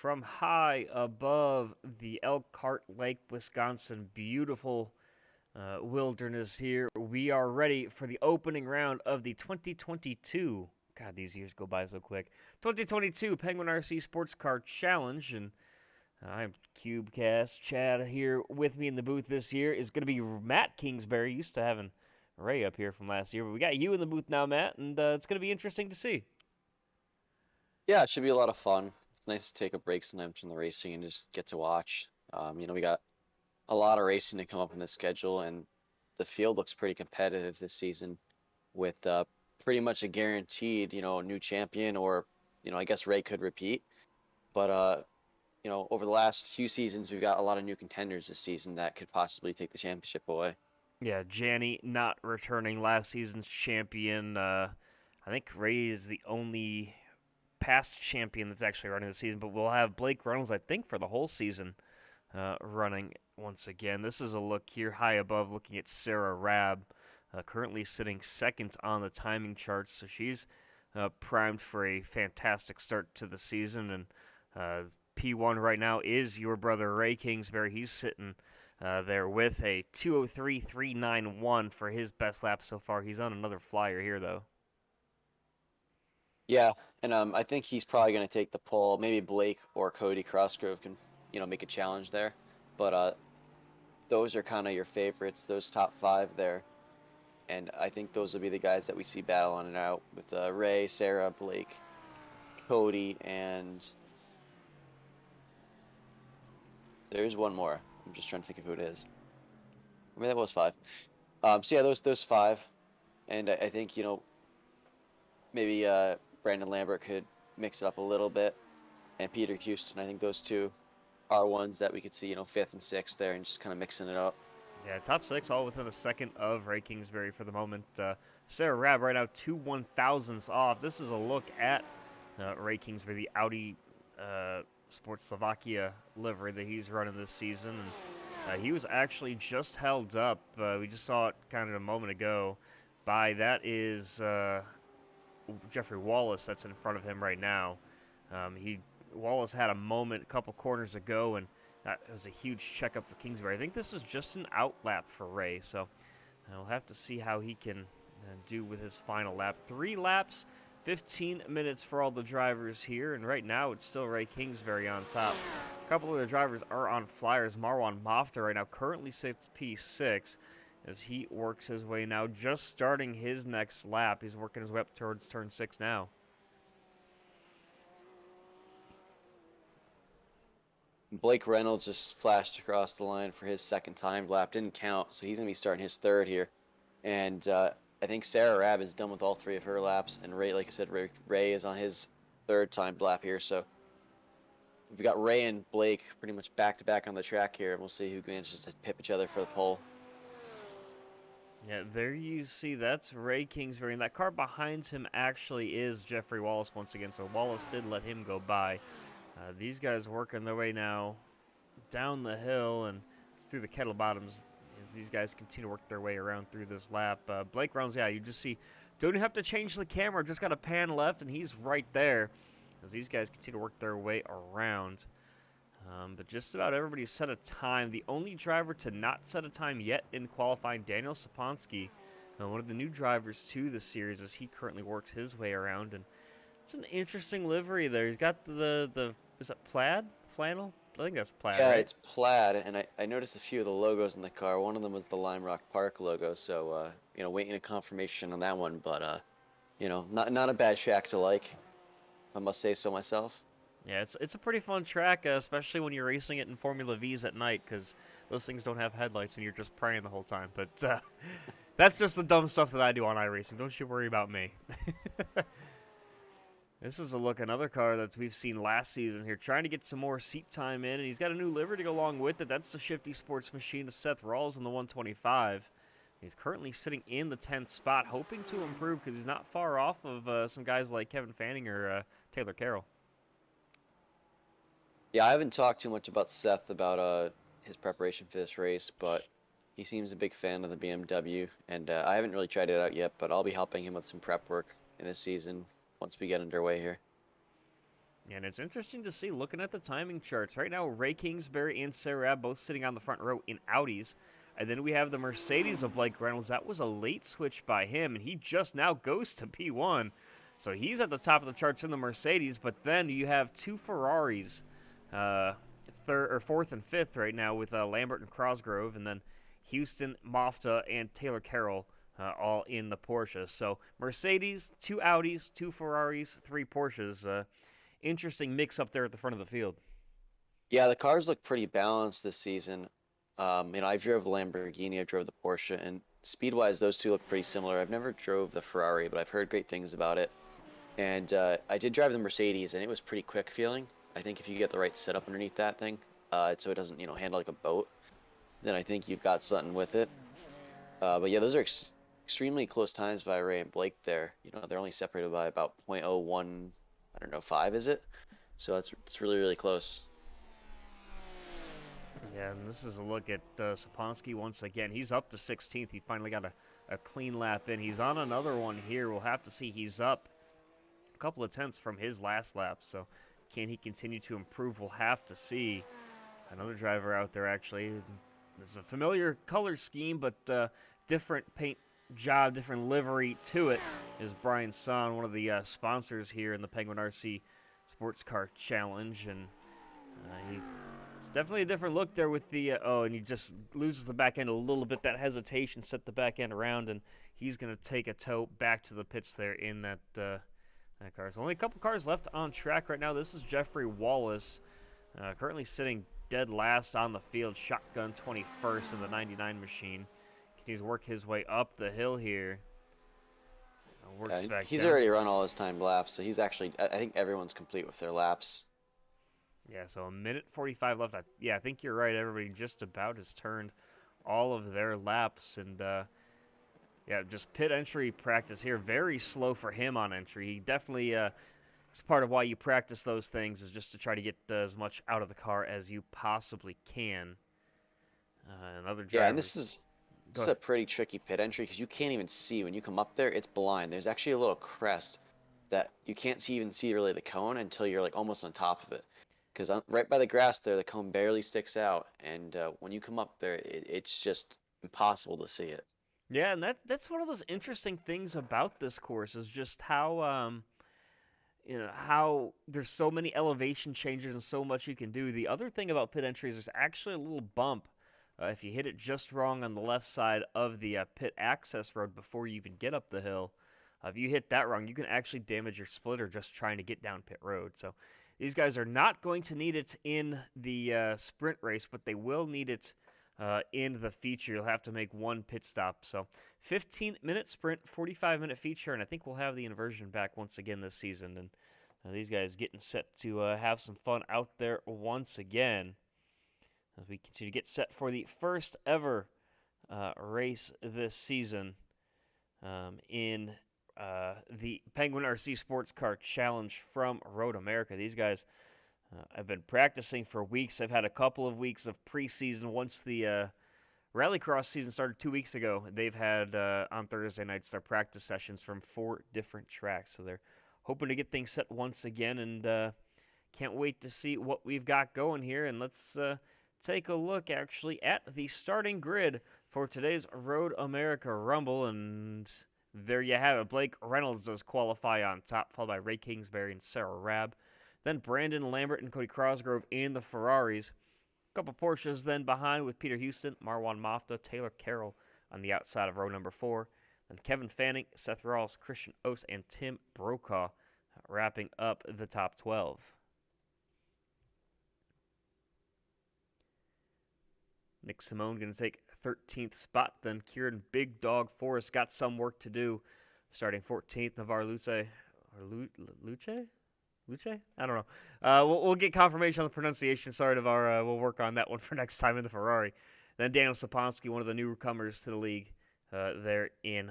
from high above the Elkhart Lake, Wisconsin. Beautiful wilderness here. We are ready for the opening round of the 2022. God, these years go by so quick. 2022 Penguin RC Sports Car Challenge. And I'm CubeCast. Chad here with me in the booth this year is going to be Matt Kingsbury. Used to having Ray up here from last year, but we got you in the booth now, Matt, and it's going to be interesting to see. Yeah, it should be a lot of fun. It's nice to take a break sometimes from the racing and just get to watch. We got a lot of racing to come up in the schedule, and the field looks pretty competitive this season with pretty much a guaranteed, new champion or, I guess Ray could repeat. But, over the last few seasons, we've got a lot of new contenders this season that could possibly take the championship away. Yeah, Janny not returning last season's champion. I think Ray is the only past champion that's actually running the season, but we'll have Blake Reynolds, I think, for the whole season running once again. This is a look here high above looking at Sarah Rabb, currently sitting second on the timing charts, so she's primed for a fantastic start to the season. And P1 right now is your brother Ray Kingsbury. He's sitting there with a 2:03.391 for his best lap so far. He's on another flyer here, though. Yeah, and I think he's probably going to take the pole. Maybe Blake or Cody Crossgrove can, make a challenge there. But those are kind of your favorites, those top five there. And I think those will be the guys that we see battle on and out with Ray, Sarah, Blake, Cody, and there's one more. I'm just trying to think of who it is. I mean, that was five. So yeah, those five, and I think maybe Brandon Lambert could mix it up a little bit, and Peter Houston. I think those two are ones that we could see, fifth and sixth there, and just kind of mixing it up. Yeah, top six, all within a second of Ray Kingsbury for the moment. Sarah Rabb right now 2/1000ths off. This is a look at Ray Kingsbury, the Audi Sports Slovakia livery that he's running this season. And he was actually just held up. We just saw it kind of a moment ago. That is Jeffrey Wallace that's in front of him right now. Wallace had a moment a couple corners ago, and that was a huge checkup for Kingsbury. I think this is just an out lap for Ray, so we'll have to see how he can do with his final lap. 3 laps, 15 minutes for all the drivers here, and right now it's still Ray Kingsbury on top. A couple of the drivers are on flyers. Marwan Mafta right now currently sits P6 as he works his way now, just starting his next lap. He's working his way up towards turn 6 now. Blake Reynolds just flashed across the line for his second time lap. Didn't count, so he's going to be starting his third here. And I think Sarah Rabb is done with all 3 of her laps. And Ray, like I said, Ray is on his third time lap here. So we've got Ray and Blake pretty much back-to-back on the track here. And we'll see who manages to pip each other for the pole. Yeah, there you see, that's Ray Kingsbury. And that car behind him actually is Jeffrey Wallace once again. So Wallace did let him go by. These guys working their way now down the hill and through the kettle bottoms as these guys continue to work their way around through this lap. Blake Reynolds, yeah, you just see, don't have to change the camera, just got to pan left, and he's right there as these guys continue to work their way around. But just about everybody set a time. The only driver to not set a time yet in qualifying, Daniel Saponsky, one of the new drivers to the series as he currently works his way around. And it's an interesting livery there. He's got the is it plaid? Flannel? I think that's plaid, Yeah, right? it's plaid, and I noticed a few of the logos in the car. One of them was the Lime Rock Park logo, so, waiting a confirmation on that one. But, not a bad track to like, I must say so myself. Yeah, it's a pretty fun track, especially when you're racing it in Formula V's at night, because those things don't have headlights and you're just praying the whole time. But that's just the dumb stuff that I do on iRacing. Don't you worry about me. This is a look, another car that we've seen last season here, trying to get some more seat time in, and he's got a new livery to go along with it. That's the Shifty Sports Machine, the Seth Rawls in the 125. He's currently sitting in the 10th spot, hoping to improve because he's not far off of some guys like Kevin Fanning or Taylor Carroll. Yeah, I haven't talked too much about Seth about his preparation for this race, but he seems a big fan of the BMW, and I haven't really tried it out yet, but I'll be helping him with some prep work in this season once we get underway here. And it's interesting to see, looking at the timing charts. Right now, Ray Kingsbury and Sarah Rab both sitting on the front row in Audis. And then we have the Mercedes of Blake Reynolds. That was a late switch by him, and he just now goes to P1. So he's at the top of the charts in the Mercedes, but then you have two Ferraris, third or fourth and fifth right now with Lambert and Cosgrove, and then Houston, Mofta, and Taylor Carroll all in the Porsche. So Mercedes, two Audis, two Ferraris, three Porsches. Interesting mix up there at the front of the field. Yeah, the cars look pretty balanced this season. I drove the Lamborghini, I drove the Porsche, and speed-wise, those two look pretty similar. I've never drove the Ferrari, but I've heard great things about it. And I did drive the Mercedes, and it was pretty quick feeling. I think if you get the right setup underneath that thing, so it doesn't, handle like a boat, then I think you've got something with it. But yeah, those are extremely close times by Ray and Blake there. They're only separated by about 0.01, I don't know, 5 is it? So it's really, really close. Yeah, and this is a look at Saponsky once again. He's up to 16th. He finally got a clean lap in. He's on another one here. We'll have to see. He's up a couple of tenths from his last lap, so can he continue to improve? We'll have to see. Another driver out there, actually. This is a familiar color scheme, but different paint job, different livery to it, is Brian Son, one of the sponsors here in the Penguin RC Sports Car Challenge, and it's definitely a different look there with the, and he just loses the back end a little bit. That hesitation set the back end around, and he's going to take a tow back to the pits there in that car. So only a couple cars left on track right now. This is Jeffrey Wallace, currently sitting dead last on the field, shotgun 21st in the 99 machine. Continues to work his way up the hill here. He's already run all his timed laps, so he's actually, I think everyone's complete with their laps. Yeah, so 1:45 left. I think you're right. Everybody just about has turned all of their laps. And, just pit entry practice here. Very slow for him on entry. He definitely, it's part of why you practice those things, is just to try to get as much out of the car as you possibly can. Another driver. Yeah, and this is a pretty tricky pit entry because you can't even see. When you come up there, it's blind. There's actually a little crest that you can't even see really the cone until you're like almost on top of it. Because right by the grass there, the cone barely sticks out, and when you come up there, it's just impossible to see it. Yeah, and that's one of those interesting things about this course, is just how how there's so many elevation changes and so much you can do. The other thing about pit entry is there's actually a little bump if you hit it just wrong on the left side of the pit access road before you even get up the hill. If you hit that wrong, you can actually damage your splitter just trying to get down pit road. So these guys are not going to need it in the sprint race, but they will need it in the feature. You'll have to make one pit stop. So 15-minute sprint, 45-minute feature, and I think we'll have the inversion back once again this season. And these guys getting set to have some fun out there once again as we continue to get set for the first ever race this season in the Penguin RC Sports Car Challenge from Road America. These guys have been practicing for weeks. I've had a couple of weeks of preseason. Once the Rallycross season started 2 weeks ago, they've had on Thursday nights their practice sessions from 4 different tracks. So they're hoping to get things set once again, and can't wait to see what we've got going here. And let's take a look actually at the starting grid for today's Road America Rumble, and there you have it. Blake Reynolds does qualify on top, followed by Ray Kingsbury and Sarah Rab. Then Brandon Lambert and Cody Cosgrove in the Ferraris. A couple Porsches then behind with Peter Houston, Marwan Mofta, Taylor Carroll on the outside of row number 4. Then Kevin Fanning, Seth Rawls, Christian Oss, and Tim Brokaw wrapping up the top 12. Nick Simone going to take 13th spot. Then Kieran Big Dog Forrest got some work to do. Starting 14th, Navar Luce. Luce? I don't know. We'll get confirmation on the pronunciation. Sorry, Navar. We'll work on that one for next time in the Ferrari. Then Daniel Saponsky, one of the newcomers to the league, there in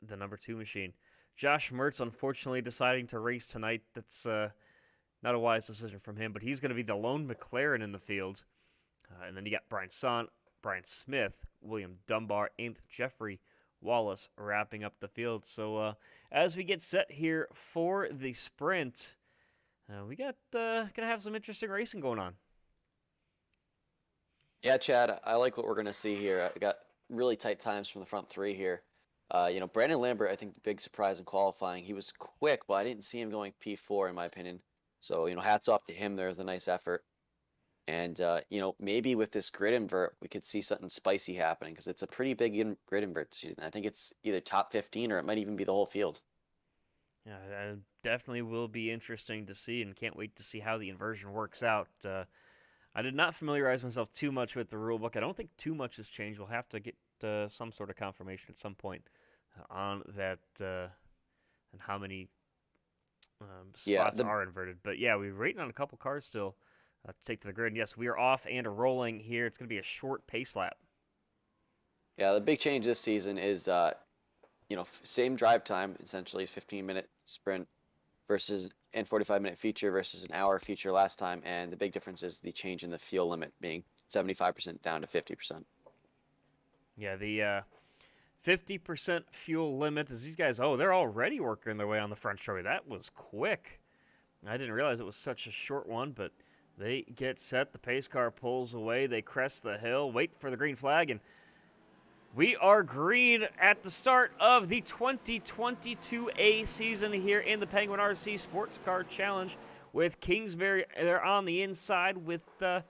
the number 2 machine. Josh Mertz, unfortunately, deciding to race tonight. That's not a wise decision from him, but he's going to be the lone McLaren in the field. And then you got Brian Son, Brian Smith, William Dunbar, and Jeffrey Wallace wrapping up the field. So as we get set here for the sprint, We got gonna have some interesting racing going on. Yeah, Chad, I like what we're going to see here. I got really tight times from the front three here. Brandon Lambert, I think the big surprise in qualifying. He was quick, but I didn't see him going P4 in my opinion. So, hats off to him. There's a nice effort. And, maybe with this grid invert, we could see something spicy happening because it's a pretty big grid invert this season. I think it's either top 15 or it might even be the whole field. Yeah, that definitely will be interesting to see, and can't wait to see how the inversion works out. I did not familiarize myself too much with the rule book. I don't think too much has changed. We'll have to get some sort of confirmation at some point on that and how many Yeah, spots are inverted. But yeah, we're waiting on a couple cars still to take to the grid. And yes, we are off and rolling here. It's going to be a short pace lap. yeah, the big change this season is, same drive time, essentially 15-minute sprint versus and 45-minute feature versus an hour feature last time, and the big difference is the change in the fuel limit being 75% down to 50%. Yeah, the 50% fuel limit is these guys. Oh, they're already working their way on the front straightaway. That was quick. I didn't realize it was such a short one, but they get set. The pace car pulls away. They crest the hill, wait for the green flag, and we are green at the start of the 2022 A season here in the Penguin RC Sports Car Challenge with Kingsbury. They're on the inside with, I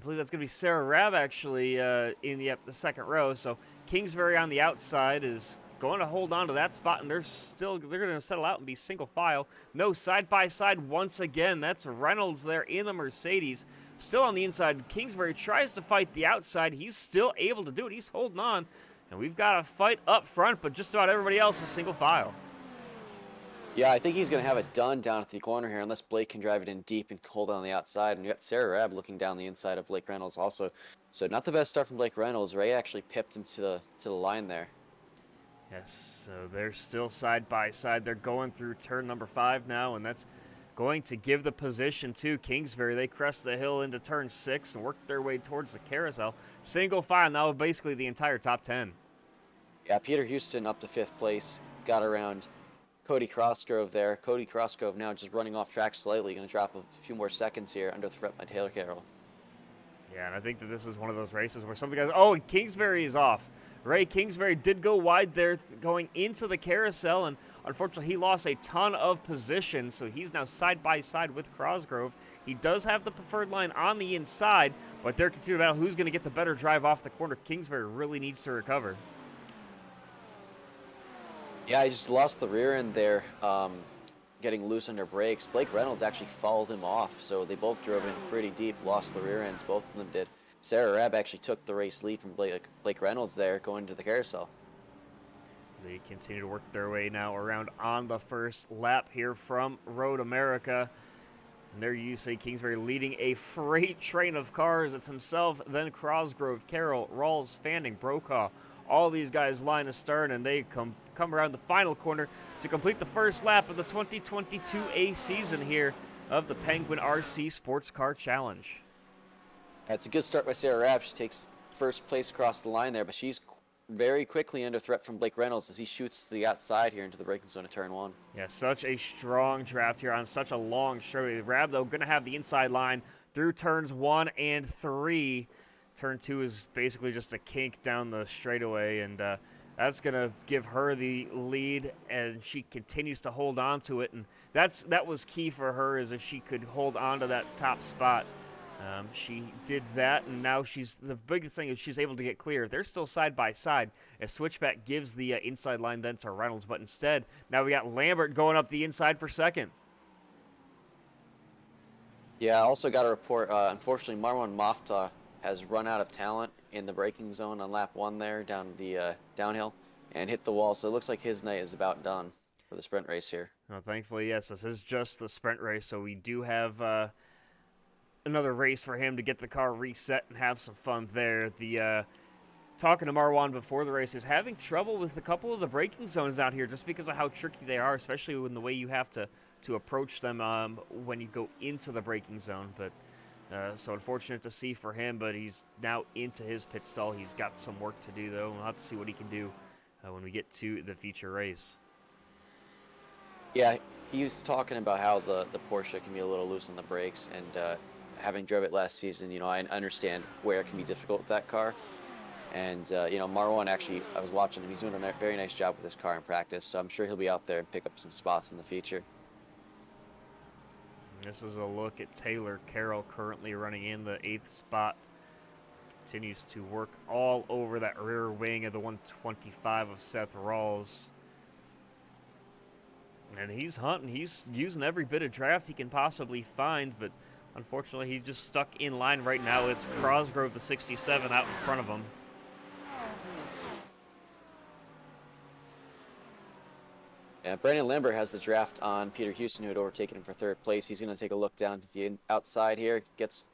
believe that's going to be Sarah Rabb actually in the second row. So Kingsbury on the outside is going to hold on to that spot, and they're going to settle out and be single file. No side-by-side once again. That's Reynolds there in the Mercedes. Still on the inside. Kingsbury tries to fight the outside. He's still able to do it. He's holding on. And we've got a fight up front, but just about everybody else is single file. Yeah, I think he's going to have it done down at the corner here unless Blake can drive it in deep and hold it on the outside. And you got Sarah Rabb looking down the inside of Blake Reynolds also. So not the best start from Blake Reynolds. Ray actually pipped him to the line there. Yes, so they're still side by side. They're going through turn number 5 now, and that's going to give the position to Kingsbury. They crest the hill into turn 6 and work their way towards the carousel. Single file now, basically the entire top 10. Yeah, Peter Houston up to 5th place. Got around Cody Crossgrove there. Cody Crossgrove now just running off track slightly. Going to drop a few more seconds here under threat by Taylor Carroll. Yeah, and I think that this is one of those races where some of the guys... Oh, Kingsbury is off. Ray Kingsbury did go wide there going into the carousel, and unfortunately he lost a ton of position, so he's now side by side with Crossgrove. He does have the preferred line on the inside, but they're continuing about who's going to get the better drive off the corner. Kingsbury really needs to recover. Yeah, he just lost the rear end there, getting loose under brakes. Blake Reynolds actually followed him off, so they both drove in pretty deep, lost the rear ends, both of them did. Sarah Rabb actually took the race lead from Blake Reynolds there going to the carousel. They continue to work their way now around on the first lap here from Road America. And there you see Kingsbury leading a freight train of cars. It's himself, then Crossgrove, Carroll, Rawls, Fanning, Brokaw. All these guys line astern, and they come around the final corner to complete the first lap of the 2022 A season here of the Penguin RC Sports Car Challenge. It's a good start by Sarah Rabb. She takes first place across the line there, but she's very quickly under threat from Blake Reynolds as he shoots to the outside here into the braking zone of turn 1. Yeah, such a strong draft here on such a long straightaway. Rabb, though, going to have the inside line through turns 1 and 3. Turn 2 is basically just a kink down the straightaway, and that's going to give her the lead, and she continues to hold on to it. And that was key for her, is if she could hold on to that top spot. She did that, and now the biggest thing is she's able to get clear. They're still side by side. A switchback gives the inside line then to Reynolds, but instead, now we got Lambert going up the inside for second. Yeah, I also got a report, unfortunately, Marwan Mafta has run out of talent in the braking zone on lap 1 there, down the downhill, and hit the wall, so it looks like his night is about done for the sprint race here. Well, thankfully, yes, this is just the sprint race, so we do have another race for him to get the car reset and have some fun there. Talking to Marwan before the race, he was having trouble with a couple of the braking zones out here just because of how tricky they are, especially in the way you have to approach them when you go into the braking zone. But so unfortunate to see for him, but he's now into his pit stall. He's got some work to do, though. We'll have to see what he can do when we get to the feature race. Yeah, he was talking about how the Porsche can be a little loose on the brakes, and having drove it last season, I understand where it can be difficult with that car. And Marwan actually, I was watching him. He's doing a very nice job with his car in practice, so I'm sure he'll be out there and pick up some spots in the future. This is a look at Taylor Carroll, currently running in the 8th spot. Continues to work all over that rear wing of the 125 of Seth Rawls. And he's hunting. He's using every bit of draft he can possibly find, but unfortunately he's just stuck in line right now. It's Crosgrove, the 67, out in front of him. Yeah, Brandon Lambert has the draft on Peter Houston, who had overtaken him for 3rd place. He's going to take a look down to the outside here. Gets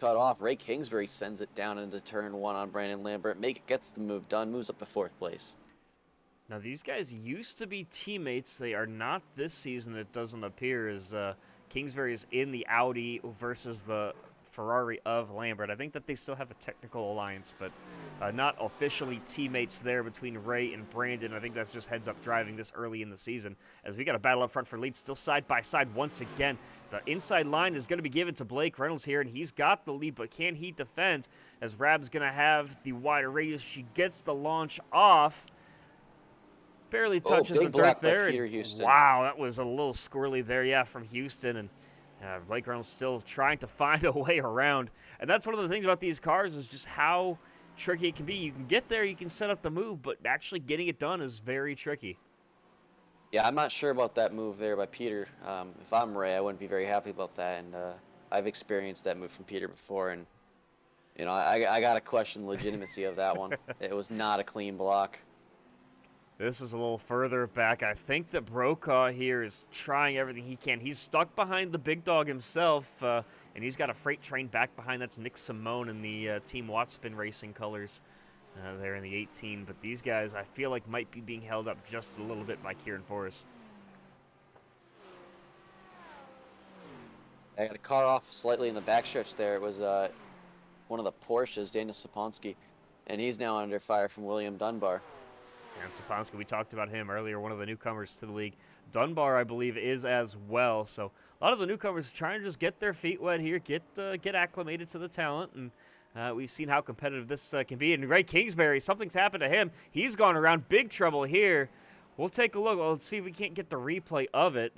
cut off. Ray Kingsbury sends it down into turn 1 on Brandon Lambert. Gets the move done. Moves up to 4th place. Now, these guys used to be teammates. They are not this season, it doesn't appear, as Kingsbury is in the Audi versus the Ferrari of Lambert. I think that they still have a technical alliance, but not officially teammates there between Ray and Brandon. I think that's just heads-up driving this early in the season, as we got a battle up front for lead, still side by side once again. The inside line is going to be given to Blake Reynolds here, and he's got the lead, but can he defend, as Rab's going to have the wider radius. She gets the launch off. Barely touches the dirt there. Wow, that was a little squirrely there, yeah, from Houston. And Blake Reynolds still trying to find a way around. And that's one of the things about these cars, is just how tricky it can be. You can get there, you can set up the move, but actually getting it done is very tricky. Yeah, I'm not sure about that move there by Peter. If I'm Ray, I wouldn't be very happy about that. And I've experienced that move from Peter before, and I got to question the legitimacy of that one. It was not a clean block. This is a little further back. I think that Brokaw here is trying everything he can. He's stuck behind the big dog himself, and he's got a freight train back behind. That's Nick Simone in the Team Watspin Racing colors there in the 18. But these guys, I feel like, might be being held up just a little bit by Kieran Forrest. I got a car off slightly in the backstretch there. It was one of the Porsches, Daniel Saponsky, and he's now under fire from William Dunbar. And Saponsky, we talked about him earlier, one of the newcomers to the league. Dunbar, I believe, is as well. So a lot of the newcomers trying to just get their feet wet here, get acclimated to the talent, and we've seen how competitive this can be. And Ray Kingsbury, something's happened to him. He's gone around big trouble here. We'll take a look. Well, let's see if we can't get the replay of it.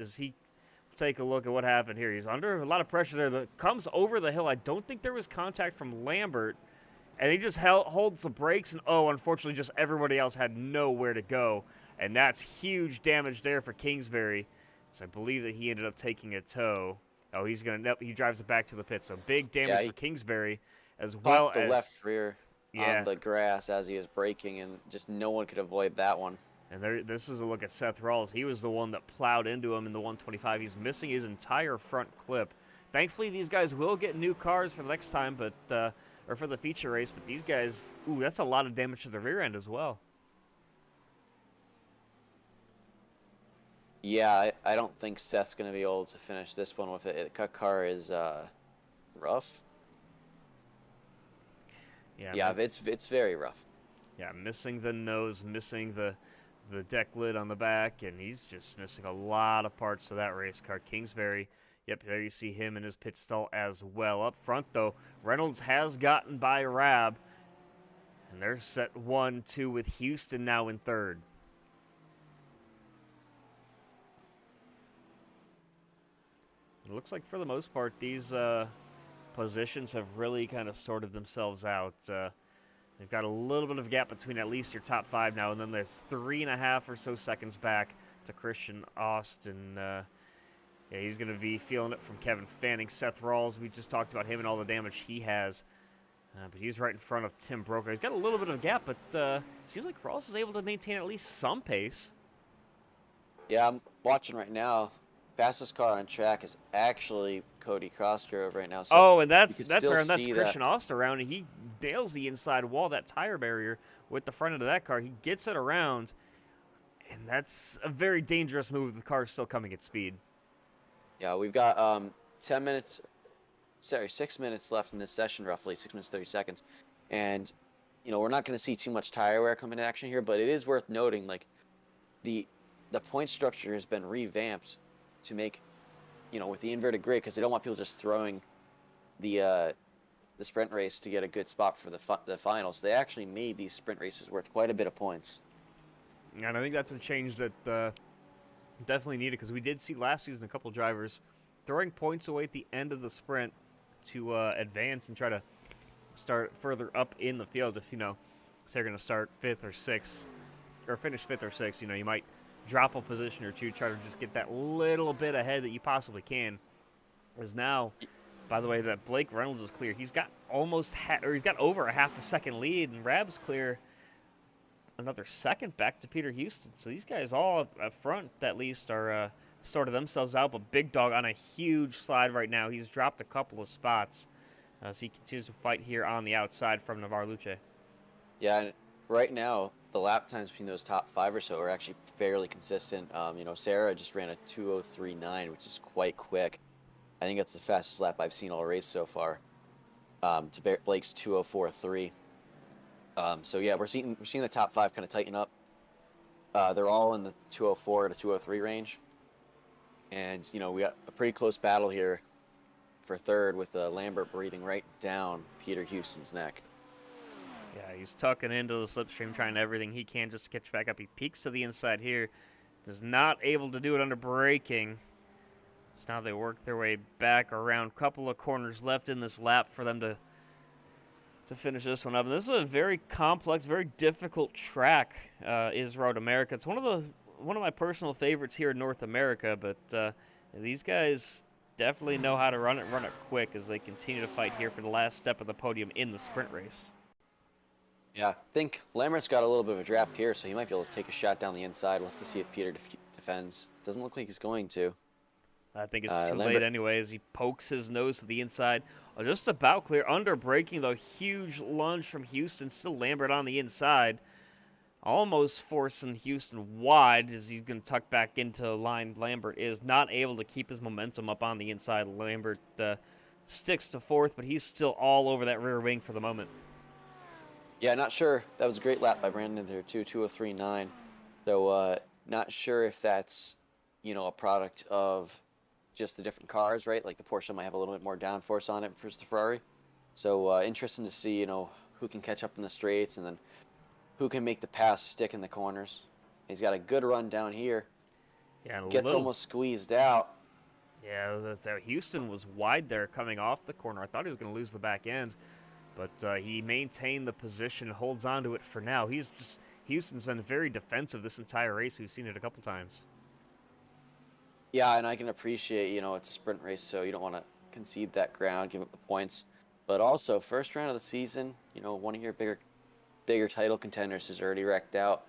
Take a look at what happened here. He's under a lot of pressure there. That comes over the hill. I don't think there was contact from Lambert. And he just holds the brakes, and unfortunately, just everybody else had nowhere to go. And that's huge damage there for Kingsbury. So I believe that he ended up taking a tow. Oh, he drives it back to the pit. So big damage for Kingsbury, as well as the left rear on the grass as he is braking, and just no one could avoid that one. And this is a look at Seth Rawls. He was the one that plowed into him in the 125. He's missing his entire front clip. Thankfully, these guys will get new cars for the next time, or for the feature race, but these guys, that's a lot of damage to the rear end as well. Yeah, I don't think Seth's going to be able to finish this one with it. The car is rough. Yeah, it's very rough. Yeah, missing the nose, missing the deck lid on the back, and he's just missing a lot of parts to that race car. Kingsbury, yep, there you see him in his pit stall as well. Up front, though, Reynolds has gotten by Rab, and they're set 1-2 with Houston now in 3rd. It looks like for the most part, these positions have really kind of sorted themselves out. They've got a little bit of a gap between at least your top 5 now, and then there's 3.5 or so seconds back to Christian Austin. Yeah, he's going to be feeling it from Kevin Fanning. Seth Rawls, we just talked about him and all the damage he has. But he's right in front of Tim Brokaw. He's got a little bit of a gap, but it seems like Rawls is able to maintain at least some pace. Yeah, I'm watching right now. Fastest car on track is actually Cody Crossgrove right now. So and that's Christian Austin around, and he nails the inside wall, that tire barrier, with the front end of that car. He gets it around, and that's a very dangerous move. The car's still coming at speed. Yeah, we've got 6 minutes left in this session, roughly 6 minutes 30 seconds, and we're not going to see too much tire wear come into action here, but it is worth noting, like the point structure has been revamped to make, with the inverted grid, because they don't want people just throwing the sprint race to get a good spot for the finals. They actually made these sprint races worth quite a bit of points. And I think that's a change that definitely needed, because we did see last season a couple drivers throwing points away at the end of the sprint to advance and try to start further up in the field. If, say they're going to start 5th or 6th, or finish 5th or 6th, you might drop a position or two, try to just get that little bit ahead that you possibly can. Because now, by the way, that Blake Reynolds is clear. He's got he's got over a half a second lead, and Rab's clear another second back to Peter Houston. So these guys all up front, at least, are sorted themselves out. But Big Dog on a huge slide right now. He's dropped a couple of spots. So he continues to fight here on the outside from Navarre Luce. Yeah, and right now, the lap times between those top 5 or so are actually fairly consistent. Sarah just ran a 2:03.9, which is quite quick. I think that's the fastest lap I've seen all race so far. To Blake's 2:04.3. So yeah, we're seeing the top 5 kind of tighten up. They're all in the 2:04 to 2:03 range, and we got a pretty close battle here for third, with Lambert breathing right down Peter Houston's neck. Yeah, he's tucking into the slipstream, trying everything he can just to catch back up. He peeks to the inside here, is not able to do it under braking. So now they work their way back around. Couple of corners left in this lap for them to finish this one up. And this is a very complex, very difficult track, is Road America. It's one of my personal favorites here in North America, but these guys definitely know how to run it quick as they continue to fight here for the last step of the podium in the sprint race. Yeah, I think Lambert's got a little bit of a draft here, so he might be able to take a shot down the inside. We'll have to see if Peter defends. Doesn't look like he's going to. I think it's too late anyway, as he pokes his nose to the inside. Just about clear. Under braking, though. Huge lunge from Houston. Still Lambert on the inside. Almost forcing Houston wide as he's going to tuck back into the line. Lambert is not able to keep his momentum up on the inside. Lambert sticks to 4th, but he's still all over that rear wing for the moment. Yeah, not sure. That was a great lap by Brandon there, too, 2:03.9. So not sure if that's, a product of just the different cars, right? Like the Porsche might have a little bit more downforce on it versus the Ferrari. So interesting to see, who can catch up in the straights and then who can make the pass stick in the corners. He's got a good run down here. Yeah, gets almost squeezed out. Yeah, Houston was wide there coming off the corner. I thought he was going to lose the back end, but he maintained the position and holds on to it for now. Houston's been very defensive this entire race. We've seen it a couple times. Yeah, and I can appreciate, it's a sprint race, so you don't want to concede that ground, give up the points. But also, first round of the season, one of your bigger title contenders is already wrecked out.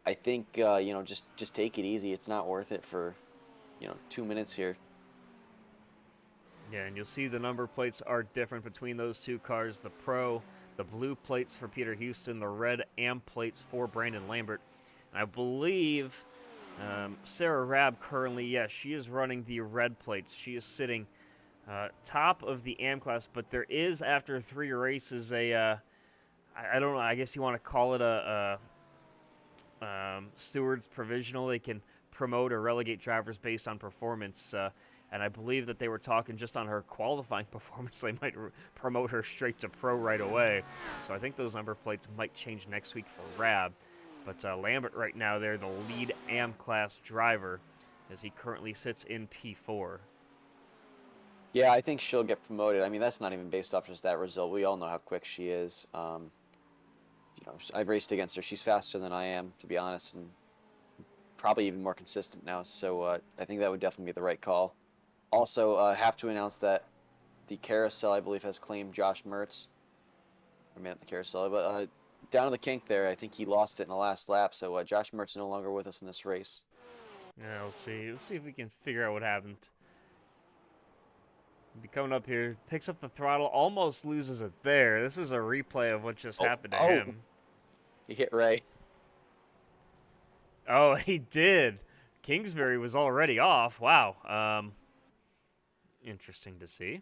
I think, just take it easy. It's not worth it for, 2 minutes here. Yeah, and you'll see the number plates are different between those two cars. The blue plates for Peter Houston, the red AM plates for Brandon Lambert. And I believe Sarah Rab currently, she is running the red plates. She is sitting top of the AM class, but there is, after 3 races, I don't know, I guess you want to call it a steward's provisional. They can promote or relegate drivers based on performance, and I believe that they were talking just on her qualifying performance. They might promote her straight to pro right away. So I think those number plates might change next week for Rab. But Lambert right now, they're the lead AM class driver as he currently sits in P4. Yeah, I think she'll get promoted. I mean, that's not even based off just that result. We all know how quick she is. I've raced against her. She's faster than I am, to be honest, and probably even more consistent now. So I think that would definitely be the right call. Also, have to announce that the carousel, I believe, has claimed Josh Mertz. Or maybe not the carousel, but down to the kink there. I think he lost it in the last lap. So Josh Mertz is no longer with us in this race. Yeah, we'll see. We'll see if we can figure out what happened. He'll be coming up here, picks up the throttle, almost loses it there. This is a replay of what just happened to him. He hit right. Oh, he did. Kingsbury was already off. Wow. Interesting to see.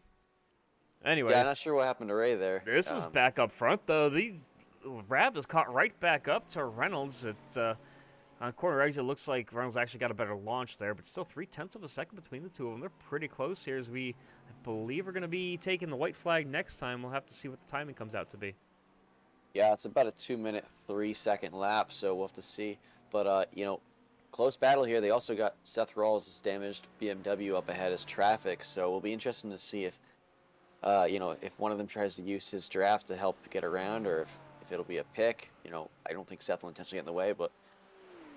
Anyway. Yeah, I'm not sure what happened to Ray there. This is back up front, though. Rab is caught right back up to Reynolds. On On corner exit, it looks like Reynolds actually got a better launch there, but still 3/10 of a second between the two of them. They're pretty close here as I believe, are going to be taking the white flag next time. We'll have to see what the timing comes out to be. Yeah, it's about a 2-minute, 3-second lap, so we'll have to see. But, close battle here. They also got Seth Rawls' damaged BMW up ahead as traffic, so it'll be interesting to see if, if one of them tries to use his draft to help get around or if it'll be a pick. I don't think Seth will intentionally get in the way, but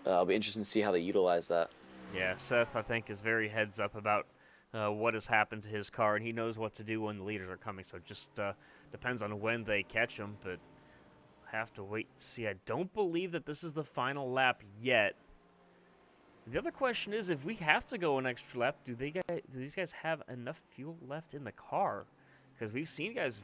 it'll be interesting to see how they utilize that. Yeah, Seth, I think, is very heads up about what has happened to his car, and he knows what to do when the leaders are coming. So it just depends on when they catch him, but have to wait and see. I don't believe that this is the final lap yet. The other question is, if we have to go an extra lap, do these guys have enough fuel left in the car? Because we've seen guys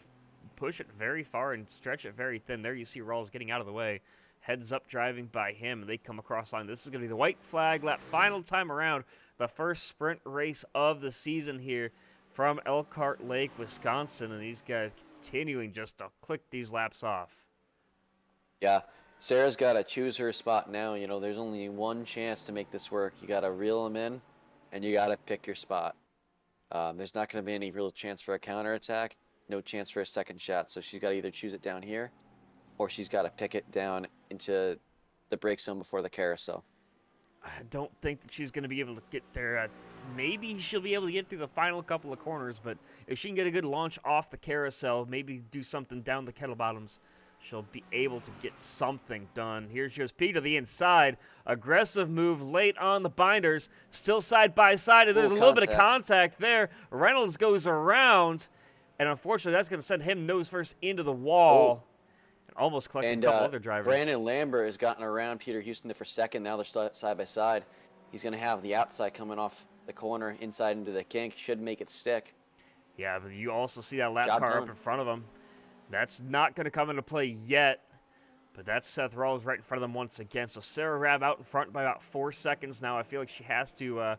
push it very far and stretch it very thin. There you see Rawls getting out of the way. Heads up driving by him, and they come across line. This is going to be the white flag lap, final time around, the first sprint race of the season here from Elkhart Lake, Wisconsin, and these guys continuing just to click these laps off. Yeah, Sarah's got to choose her spot now. There's only one chance to make this work. You got to reel them in, and you got to pick your spot. There's not going to be any real chance for a counterattack, no chance for a second shot, so she's got to either choose it down here or she's got to pick it down into the brake zone before the carousel. I don't think that she's going to be able to get there. Maybe she'll be able to get through the final couple of corners, but if she can get a good launch off the carousel, maybe do something down the kettle bottoms, she'll be able to get something done. Here she goes, Pete to the inside. Aggressive move late on the binders. Still side by side, and there's a little bit of contact there. Reynolds goes around, and unfortunately that's going to send him nose first into the wall. Almost collecting a couple other drivers. Brandon Lambert has gotten around Peter Houston there for second. Now they're side by side. He's going to have the outside coming off the corner inside into the kink. Should make it stick. Yeah, but you also see that lap car up in front of him. That's not going to come into play yet, but that's Seth Rawls right in front of them once again. So Sarah Rabb out in front by about 4 seconds now. I feel like she has to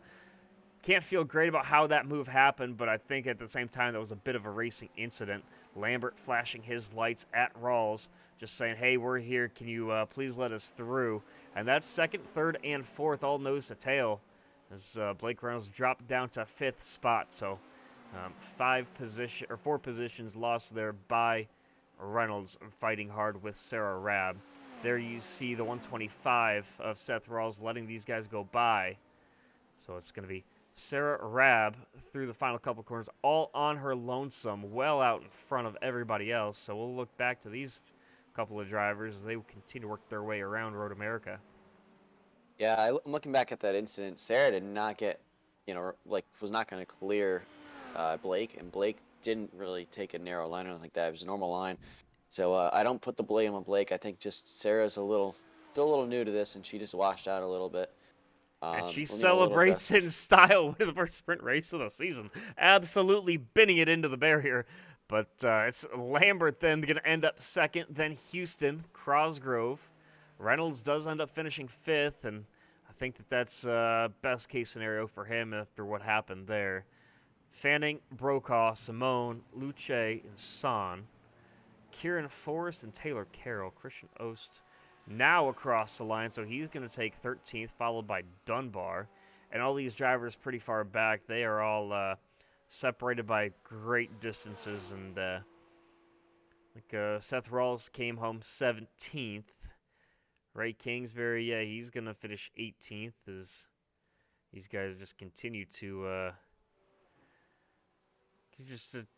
can't feel great about how that move happened, but I think at the same time that was a bit of a racing incident. Lambert flashing his lights at Rawls, just saying, hey, we're here. Can you please let us through? And that's second, third, and fourth, all nose to tail, as Blake Reynolds dropped down to 5th spot. So 4 positions lost there by Reynolds, fighting hard with Sarah Rabb. There you see the 125 of Seth Rawls letting these guys go by. So it's going to be Sarah Rabb through the final couple corners, all on her lonesome, well out in front of everybody else. So we'll look back to these couple of drivers as they will continue to work their way around Road America. Yeah, I'm looking back at that incident. Sarah did not get, was not going to clear Blake, and Blake didn't really take a narrow line or anything like that. It was a normal line. So I don't put the blame on Blake. I think just Sarah's still a little new to this, and she just washed out a little bit. And she celebrates in style with the first sprint race of the season, absolutely binning it into the barrier. But it's Lambert then going to end up second, then Houston, Crosgrove. Reynolds does end up finishing 5th, and I think that's best case scenario for him after what happened there. Fanning, Brokaw, Simone, Luce, and Son. Kieran Forrest and Taylor Carroll. Christian Ost now across the line, so he's going to take 13th, followed by Dunbar. And all these drivers pretty far back, they are all separated by great distances. And Seth Rawls came home 17th. Ray Kingsbury, yeah, he's going to finish 18th as these guys just continue to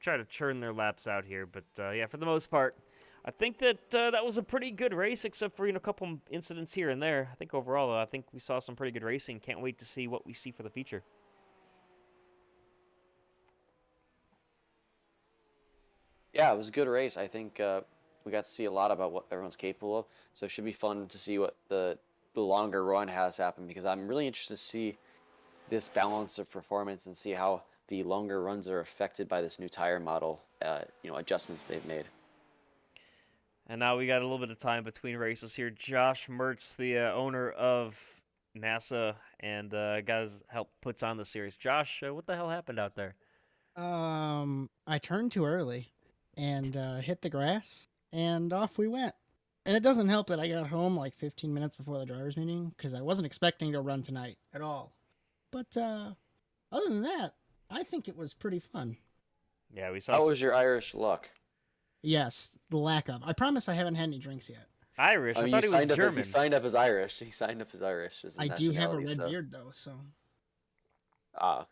try to churn their laps out here. But, yeah, for the most part, I think that that was a pretty good race, except for a couple incidents here and there. I think overall, I think we saw some pretty good racing. Can't wait to see what we see for the future. Yeah, it was a good race. I think we got to see a lot about what everyone's capable of. So it should be fun to see what the longer run has happened, because I'm really interested to see this balance of performance and see how the longer runs are affected by this new tire model, adjustments they've made. And now we got a little bit of time between races here. Josh Mertz, the owner of NASA and guys help puts on the series. Josh, what the hell happened out there? I turned too early and hit the grass, and off we went. And it doesn't help that I got home like 15 minutes before the driver's meeting because I wasn't expecting to run tonight at all. But other than that, I think it was pretty fun. Yeah, we saw How was your Irish luck? Yes, the lack of. I promise I haven't had any drinks yet. Irish. I I mean, thought he was he German. signed up as Irish. He signed up as Irish as his I do have a nationality. red So beard though, so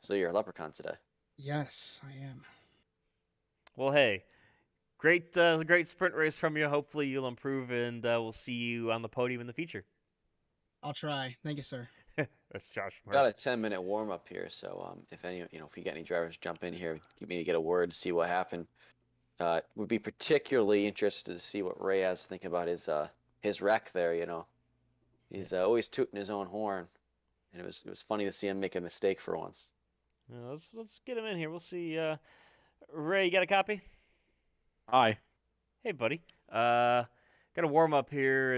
so you're a leprechaun today. yes, I am. Well, hey, great sprint race from you. Hopefully you'll improve, and we'll see you on the podium in the future. I'll try. Thank you, sir. That's Josh Got Mars. a 10-minute warm up here, so if if you get any drivers jump in here, give me to get a word to see what happened. Would be particularly interested to see what Ray has to think about his wreck there. He's always tooting his own horn, and it was funny to see him make a mistake for once. Let's get him in here. We'll see. Ray, you got a copy? Hi. Hey, buddy. Got a warm up here.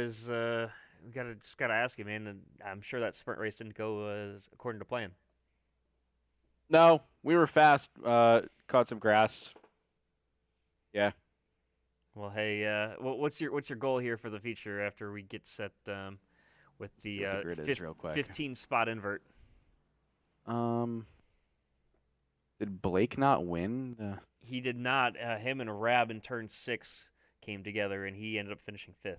We gotta ask you, man. And I'm sure that sprint race didn't go according to plan. No, we were fast. Caught some grass. Yeah. Well, hey, what's your goal here for the future after we get set with the See what the grid is real quick. 15 spot invert? Did Blake not win? He did not. Him and Rab in turn 6 came together, and he ended up finishing 5th.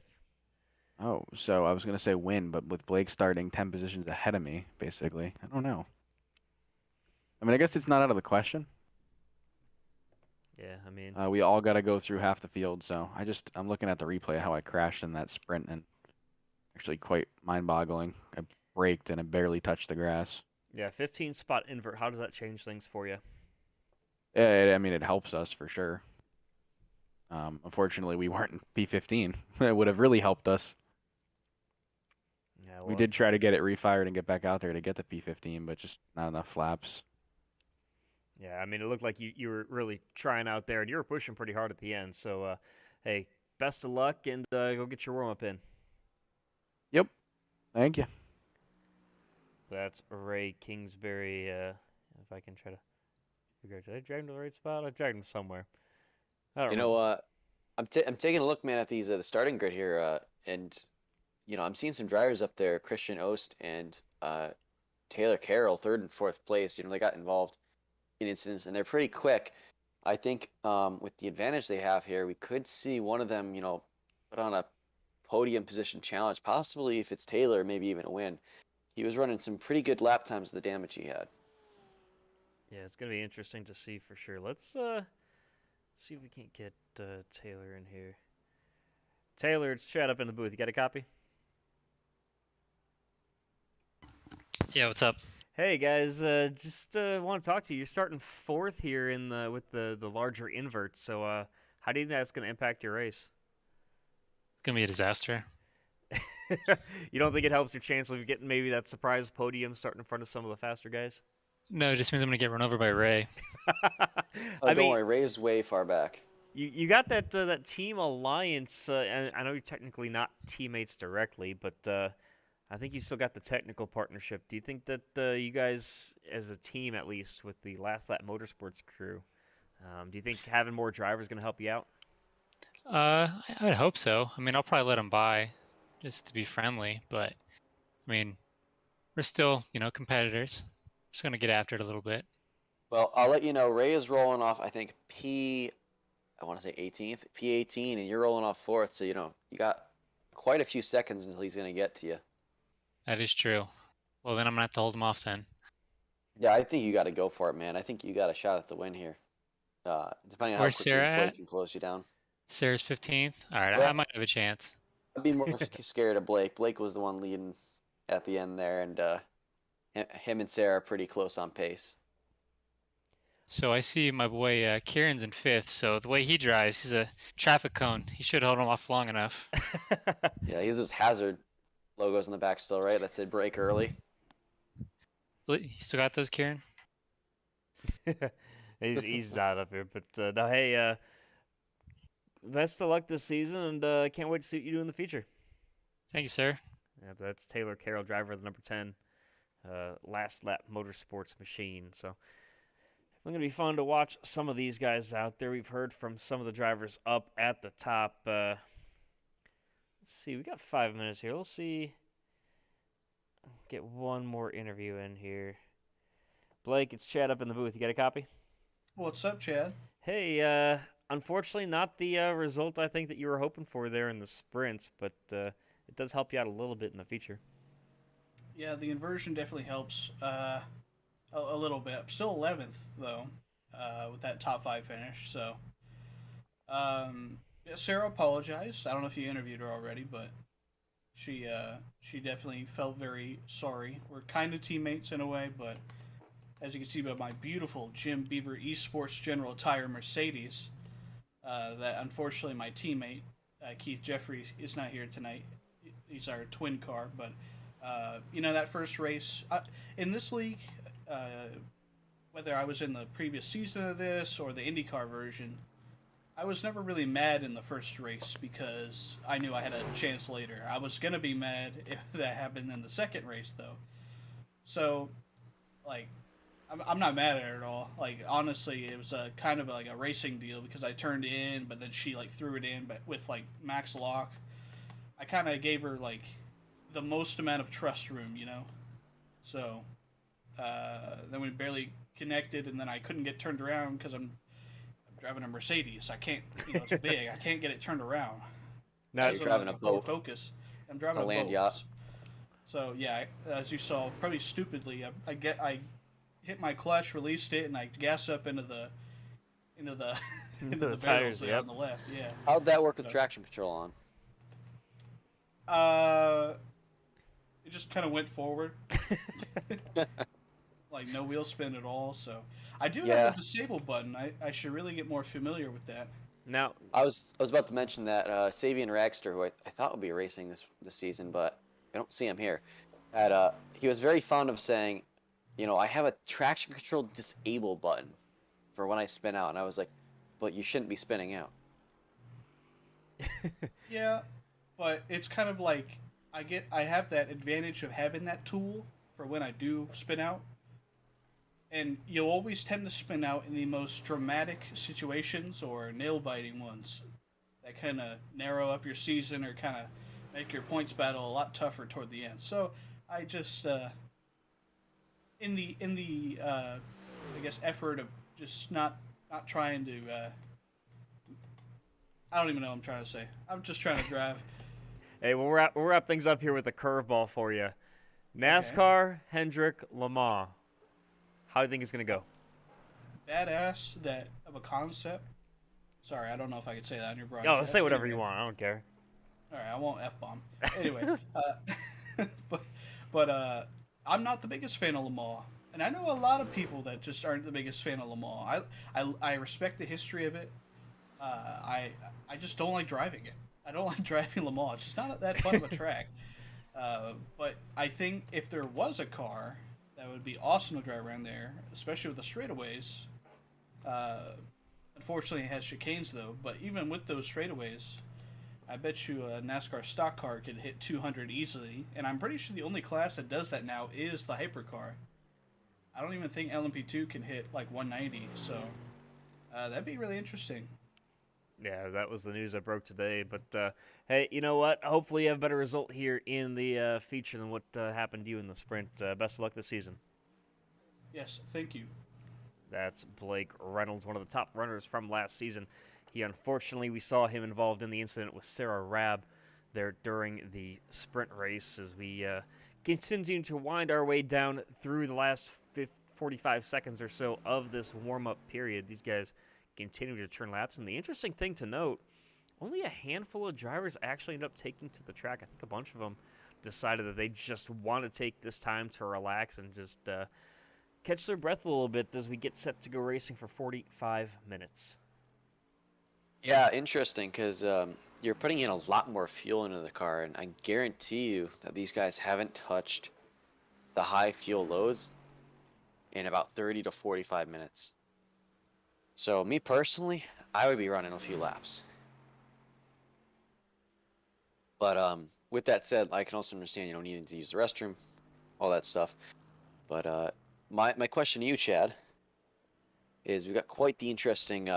Oh, so I was gonna say win, but with Blake starting 10 positions ahead of me, basically, I don't know. I mean, I guess it's not out of the question. Yeah, I mean, We all got to go through half the field, so I'm looking at the replay of how I crashed in that sprint, and actually quite mind-boggling. I braked and I barely touched the grass. yeah, 15 spot invert. How does that change things for you? I mean, it helps us for sure. Unfortunately, we weren't in P15. It would have really helped us. Yeah, We did try to get it refired and get back out there to get the P15, but just not enough flaps. Yeah, I mean, it looked like you were really trying out there, and you were pushing pretty hard at the end. So, hey, best of luck, and go get your warm up in. Yep. Thank you. That's Ray Kingsbury. If I can try to figure out, did I drag him to the right spot? I dragged him somewhere. I don't remember. I'm taking a look, man, at the starting grid here, and I'm seeing some drivers up there, Christian Ost and Taylor Carroll, 3rd and 4th place. They got involved in incidents, and they're pretty quick. I think with the advantage they have here, we could see one of them, put on a podium position challenge, possibly if it's Taylor, maybe even a win. He was running some pretty good lap times with the damage he had. Yeah, it's going to be interesting to see for sure. Let's see if we can't get Taylor in here. Taylor, it's Chad up in the booth. You got a copy? Yeah, what's up? Hey guys, just want to talk to you. You're starting 4th here with the larger invert. So, how do you think that's going to impact your race? It's gonna be a disaster. You don't think it helps your chance of getting maybe that surprise podium starting in front of some of the faster guys? No, it just means I'm gonna get run over by Ray. Don't worry, Ray's way far back. You got that team alliance, and I know you're technically not teammates directly, but I think you still got the technical partnership. Do you think that you guys, as a team at least, with the Last Lap Motorsports crew, do you think having more drivers is going to help you out? I would hope so. I mean, I'll probably let him by, just to be friendly. But I mean, we're still, competitors. Just gonna get after it a little bit. Well, I'll let you know. Ray is rolling off, I think, I want to say 18th, P18, and you're rolling off 4th. So, you got quite a few seconds until he's going to get to you. That is true. Well, then I'm gonna have to hold him off then. Yeah, I think you got to go for it, man. I think you got a shot at the win here. Depending on Where's how quickly Sarah Blake at? can close you down. Sarah's 15th. All right, Yeah. I might have a chance. I'd be more scared of Blake. Blake was the one leading at the end there, and him and Sarah are pretty close on pace. So I see my boy Kieran's in 5th. So the way he drives, he's a traffic cone. He should hold him off long enough. Yeah, he has those hazard logos in the back still, right? That said break early. You still got those, Kieran? he's not up here, but no, hey, best of luck this season, and can't wait to see what you do in the future. Thank you, sir. Yeah, that's Taylor Carroll, driver of the number 10 Last Lap Motorsports machine. So it's going to be fun to watch some of these guys out there. We've heard from some of the drivers up at the top. Let's Let's see. We got 5 minutes here. We'll see. Get one more interview in here. Blake, it's Chad up in the booth. You got a copy? What's up, Chad? Hey, unfortunately, not the result I think that you were hoping for there in the sprints, but it does help you out a little bit in the feature. Yeah, the inversion definitely helps a little bit. I'm still 11th, though, with that top 5 finish. So, yeah, Sarah apologized. I don't know if you interviewed her already, but she definitely felt very sorry. We're kind of teammates in a way, but as you can see by my beautiful Jim Bieber Esports General Tire Mercedes, that unfortunately my teammate, Keith Jeffrey, is not here tonight. He's our twin car, but that first race in this league, whether I was in the previous season of this or the IndyCar version, I was never really mad in the first race because I knew I had a chance later. I was gonna be mad if that happened in the second race, though. So, like, I'm not mad at her at all. Like, honestly, it was a kind of like a racing deal because I turned in, but then she like threw it in, but with like max lock. I kind of gave her like the most amount of trust room, So then we barely connected, and then I couldn't get turned around because I'm driving a Mercedes. I can't, it's big. I can't get it turned around. Now you're driving a boat. Focus. I'm driving a land boat. yacht. So yeah, as you saw, probably stupidly, I hit my clutch, released it, and I gassed up into the into the tires, barrels there yep. on the left. Yeah. How'd that work with traction control on? It just kind of went forward, like no wheel spin at all. So I do have a disable button. I should really get more familiar with that. Now, I was about to mention that Savian Ragster, who I thought would be racing this season, but I don't see him here. He was very fond of saying, I have a traction control disable button for when I spin out, and I was like, but you shouldn't be spinning out. Yeah, but it's kind of like I have that advantage of having that tool for when I do spin out. And you'll always tend to spin out in the most dramatic situations or nail-biting ones that kind of narrow up your season or kind of make your points battle a lot tougher toward the end. So I just, in the I guess effort of just not trying to, I don't even know what I'm trying to say. I'm just trying to drive. hey, we'll wrap things up here with a curveball for you. NASCAR, Hendrick, Le Mans. How do you think it's going to go? Badass of a concept. Sorry, I don't know if I could say that on your broadcast. Oh, say whatever you want. I don't care. All right, I won't F-bomb. Anyway, but I'm not the biggest fan of Le Mans. And I know a lot of people that just aren't the biggest fan of Le Mans. I respect the history of it. I just don't like driving it. I don't like driving Le Mans. It's just not that fun of a track. But I think if there was a car that would be awesome to drive around there, especially with the straightaways. Unfortunately, it has chicanes though. But even with those straightaways, I bet you a NASCAR stock car could hit 200 easily. And I'm pretty sure the only class that does that now is the hypercar. I don't even think LMP2 can hit like 190. So that'd be really interesting. Yeah, that was the news that broke today. But, hey, you know what? Hopefully you have a better result here in the feature than what happened to you in the sprint. Best of luck this season. Yes, thank you. That's Blake Reynolds, one of the top runners from last season. Unfortunately, we saw him involved in the incident with Sarah Rabb there during the sprint race as we continue to wind our way down through the last 45 seconds or so of this warm-up period. These guys continue to turn laps, and the interesting thing to note, only a handful of drivers actually end up taking to the track. I think a bunch of them decided that they just want to take this time to relax and just catch their breath a little bit as we get set to go racing for 45 minutes. Yeah, interesting, because you're putting in a lot more fuel into the car, and I guarantee you that these guys haven't touched the high fuel loads in about 30 to 45 minutes. So me personally, I would be running a few laps. But with that said, I can also understand needing to use the restroom, all that stuff. But my question to you, Chad, is we've got quite the interesting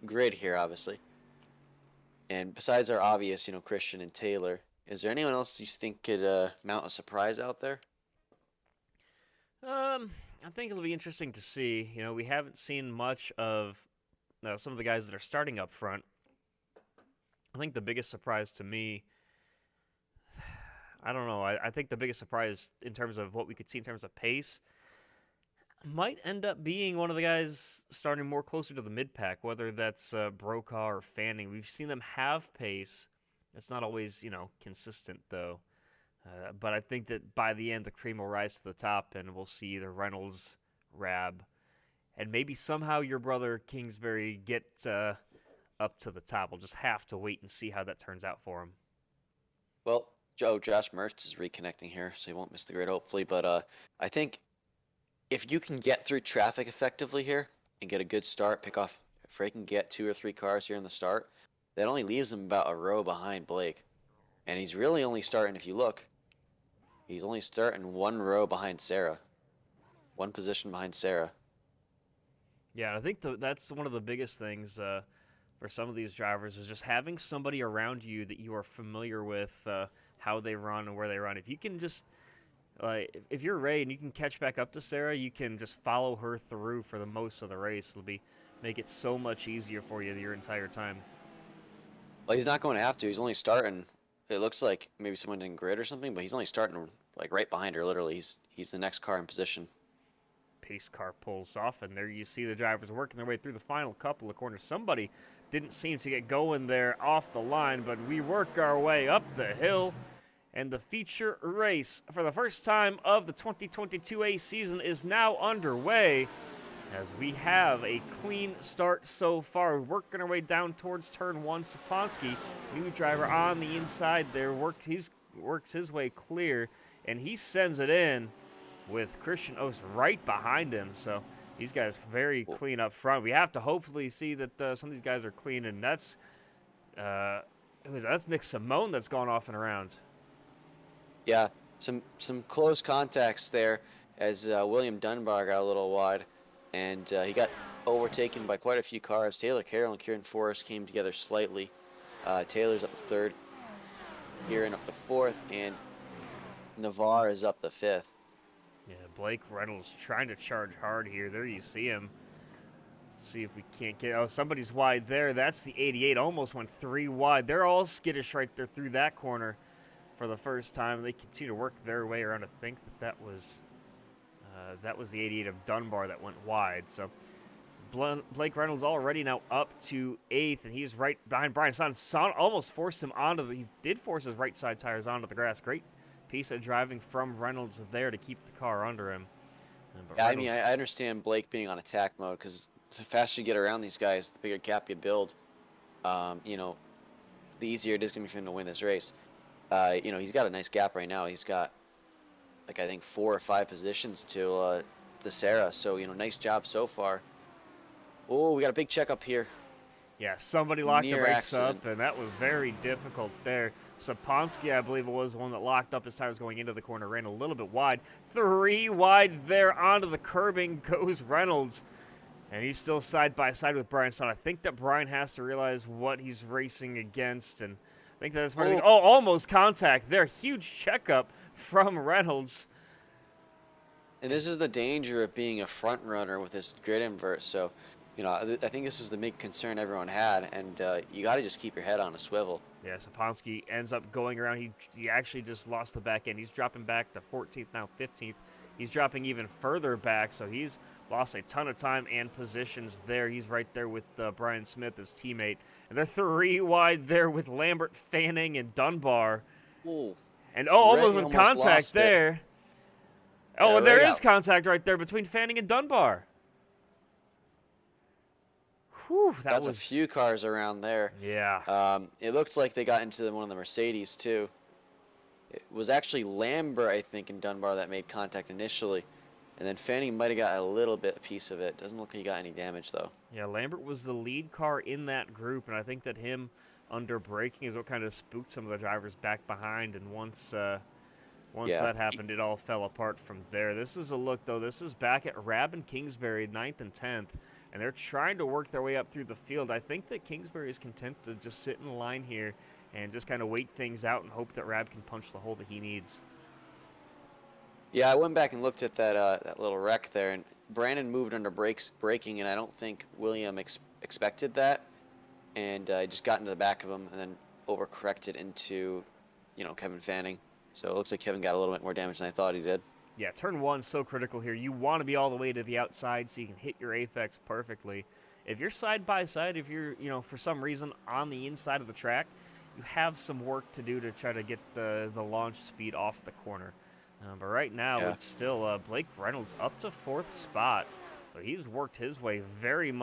grid here, obviously. And besides our obvious, Christian and Taylor, is there anyone else you think could mount a surprise out there? I think it'll be interesting to see. We haven't seen much of some of the guys that are starting up front. I think the biggest surprise to me, I don't know. I think the biggest surprise in terms of what we could see in terms of pace might end up being one of the guys starting more closer to the mid-pack, whether that's Brokaw or Fanning. We've seen them have pace. It's not always, consistent, though. But I think that by the end, the cream will rise to the top, and we'll see either Reynolds, Rab, and maybe somehow your brother Kingsbury get up to the top. We'll just have to wait and see how that turns out for him. Well, Josh Mertz is reconnecting here, so he won't miss the grid, hopefully. But I think if you can get through traffic effectively here and get a good start, if Ray can get 2 or 3 cars here in the start, that only leaves him about a row behind Blake. And he's really only starting, if you look, he's only starting 1 row behind Sarah. 1 position behind Sarah. Yeah, I think that's one of the biggest things for some of these drivers is just having somebody around you that you are familiar with how they run and where they run. If you can just, if you're Ray and you can catch back up to Sarah, you can just follow her through for the most of the race. It'll make it so much easier for you your entire time. Well, he's not going to have to. He's only starting. It looks like maybe someone didn't grid or something, but he's only starting right behind her. Literally, he's the next car in position. Pace car pulls off, and there you see the drivers working their way through the final couple of corners. Somebody didn't seem to get going there off the line, but we work our way up the hill, and the feature race for the first time of the 2022A season is now underway. As we have a clean start so far, working our way down towards turn 1. Saponsky, new driver on the inside there, works his way clear, and he sends it in with Christian Oast right behind him. So these guys very clean up front. We have to hopefully see that some of these guys are clean, and that's Nick Simone that's gone off and around. Yeah, some close contacts there as William Dunbar got a little wide. And he got overtaken by quite a few cars. Taylor Carroll and Kieran Forrest came together slightly. Taylor's up to 3rd. Kieran up to 4th. And Navarre is up to 5th. Yeah, Blake Reynolds trying to charge hard here. There you see him. See if we can't get... Oh, somebody's wide there. That's the 88. Almost went 3 wide. They're all skittish right there through that corner for the first time. They continue to work their way around. I think that was the 88 of Dunbar that went wide. So Blake Reynolds already now up to 8th, and he's right behind Brian Son. Son almost forced him he did force his right side tires onto the grass. Great piece of driving from Reynolds there to keep the car under him. Yeah, I mean, I understand Blake being on attack mode because the faster you get around these guys, the bigger gap you build. The easier it is going to be for him to win this race. He's got a nice gap right now. He's got I think 4 or 5 positions to Sarah. So, nice job so far. Oh, we got a big checkup here. Yeah, somebody locked the brakes accident. up, and that was very difficult there. Saponsky, I believe it was the one that locked up his tires going into the corner, ran a little bit wide. 3 wide there onto the curbing goes Reynolds. And he's still side by side with Brian Son. I think that Brian has to realize what he's racing against, and I think that's part of the... Oh, almost contact there. Huge checkup from Reynolds. And this is the danger of being a front runner with this grid invert. So, I think this was the big concern everyone had, and you got to just keep your head on a swivel. Yeah, Saponsky ends up going around. He actually just lost the back end. He's dropping back to 14th, now 15th. He's dropping even further back, so he's lost a ton of time and positions there. He's right there with Brian Smith, his teammate. And they're 3 wide there with Lambert, Fanning, and Dunbar. Ooh. And almost in contact there. Oh, and there is contact right there between Fanning and Dunbar. Whew, that's a few cars around there. Yeah. It looked like they got into one of the Mercedes, too. It was actually Lambert, I think, and Dunbar that made contact initially. And then Fanning might have got a little piece of it. Doesn't look like he got any damage, though. Yeah, Lambert was the lead car in that group, and I think that him under braking is what kind of spooked some of the drivers back behind. And once that happened, it all fell apart from there. This is a look, though. This is back at Rab and Kingsbury, 9th and 10th. and they're trying to work their way up through the field. I think that Kingsbury is content to just sit in the line here and just kind of wait things out and hope that Rab can punch the hole that he needs. Yeah, I went back and looked at that little wreck there, and Brandon moved under braking, and I don't think William expected that, and just got into the back of him and then overcorrected into, Kevin Fanning. So it looks like Kevin got a little bit more damage than I thought he did. Yeah, turn one's so critical here. You want to be all the way to the outside so you can hit your apex perfectly. If you're side by side, if you're, for some reason on the inside of the track, you have some work to do to try to get the launch speed off the corner. But right now, it's still Blake Reynolds up to 4th spot. So he's worked his way very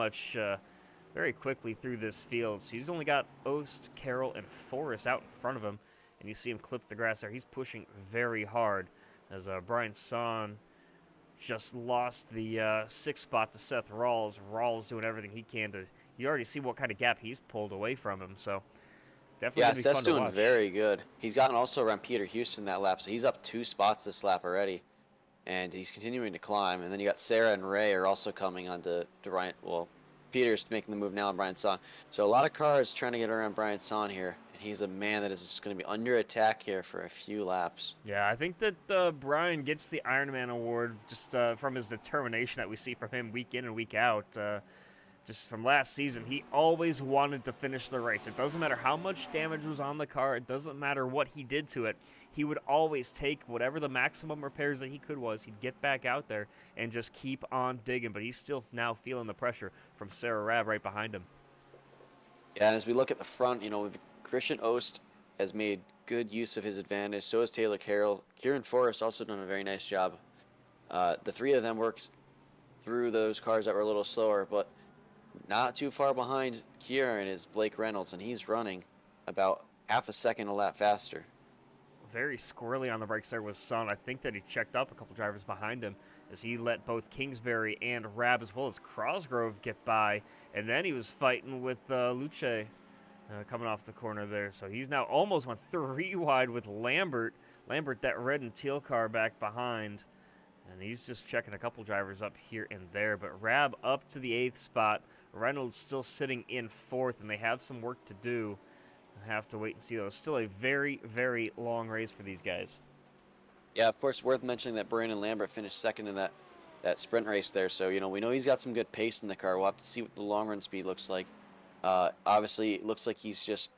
quickly through this field. So he's only got Ost, Carroll, and Forrest out in front of him. And you see him clip the grass there. He's pushing very hard as Brian Son just lost the 6th spot to Seth Rawls. Rawls doing everything he can to. You already see what kind of gap he's pulled away from him. So definitely Yeah, gonna be Seth's fun to doing watch. very good. He's gotten also around Peter Houston that lap, so he's up 2 spots this lap already, and he's continuing to climb. And then you got Sarah and Ray are also coming onto Brian. Well, Peter's making the move now on Brian Son. So a lot of cars trying to get around Brian Son here, and he's a man that is just going to be under attack here for a few laps. Yeah, I think that Brian gets the Ironman award just from his determination that we see from him week in and week out. Just from last season, he always wanted to finish the race. It doesn't matter how much damage was on the car. It doesn't matter what he did to it. He would always take whatever the maximum repairs that he could was. He'd get back out there and just keep on digging. But he's still now feeling the pressure from Sarah Rab right behind him. Yeah, and as we look at the front, Christian Ost has made good use of his advantage. So has Taylor Carroll. Kieran Forrest also done a very nice job. The 3 of them worked through those cars that were a little slower, but not too far behind Kieran is Blake Reynolds, and he's running about half a second a lap faster. Very squirrely on the brakes there was Son. I think that he checked up a couple drivers behind him as he let both Kingsbury and Rab as well as Crosgrove get by. And then he was fighting with Luce coming off the corner there. So he's now almost went 3 wide with Lambert. Lambert, that red and teal car back behind. And he's just checking a couple drivers up here and there. But Rab up to the 8th spot. Reynolds still sitting in 4th, and they have some work to do. I have to wait and see, though. It's still a very, very long race for these guys. Yeah, of course, worth mentioning that Brandon Lambert finished 2nd in that sprint race there. So, we know he's got some good pace in the car. We'll have to see what the long run speed looks like. Obviously, it looks like he's just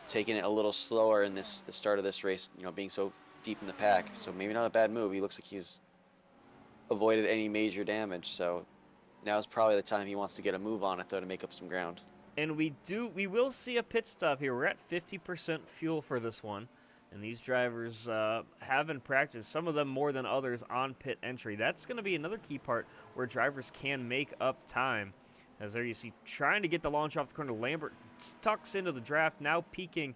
taking it a little slower in the start of this race, being so deep in the pack. So maybe not a bad move. He looks like he's avoided any major damage. So now's probably the time he wants to get a move on it, though, to make up some ground. And we will see a pit stop here. We're at 50% fuel for this one. And these drivers have in practice, some of them more than others, on pit entry. That's going to be another key part where drivers can make up time. As there you see, trying to get the launch off the corner. Lambert tucks into the draft, now peeking.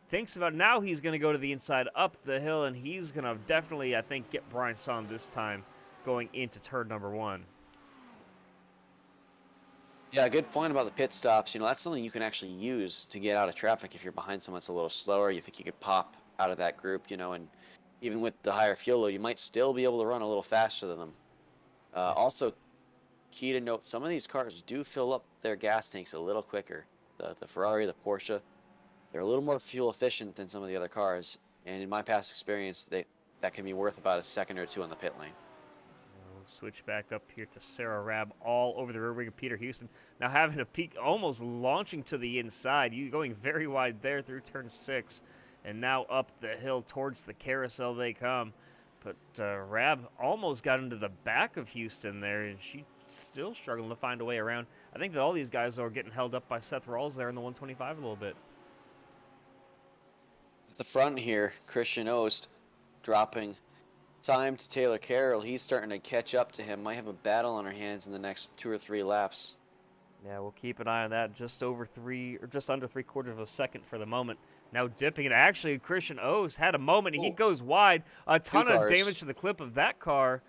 Thinks about now he's going to go to the inside, up the hill, and he's going to definitely, I think, get Brian Son this time going into turn number 1. Yeah, good point about the pit stops. That's something you can actually use to get out of traffic if you're behind someone that's a little slower. You think you could pop out of that group, and even with the higher fuel load, you might still be able to run a little faster than them. Also, key to note, some of these cars do fill up their gas tanks a little quicker. The Ferrari, the Porsche, they're a little more fuel efficient than some of the other cars. And in my past experience, that can be worth about a second or 2 on the pit lane. We'll switch back up here to Sarah Rab all over the rear wing of Peter Houston. Now having a peak, almost launching to the inside. You going very wide there through turn 6. And now up the hill towards the carousel they come. But Rab almost got into the back of Houston there, and she still struggling to find a way around. I think that all these guys are getting held up by Seth Rawls there in the 125 a little bit. At the front here, Christian Ost dropping time to Taylor Carroll. He's starting to catch up to him. Might have a battle on our hands in the next 2 or 3 laps. Yeah, we'll keep an eye on that. Just under 3/4 of a second for the moment. Now dipping it. Actually, Christian Ost had a moment. He goes wide. A ton of damage to the clip of that car.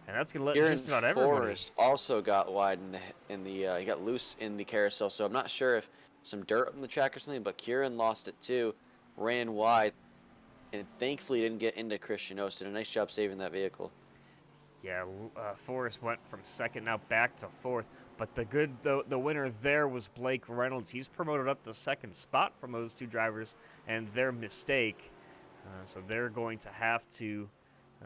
And that's going to let just about everybody. Forrest also got wide he got loose in the carousel. So I'm not sure if some dirt on the track or something, but Kieran lost it too, ran wide, and thankfully didn't get into Christian Ost. Did a nice job saving that vehicle. Yeah, Forrest went from second now back to fourth. But the winner there was Blake Reynolds. He's promoted up to second spot from those two drivers and their mistake. So they're going to have to,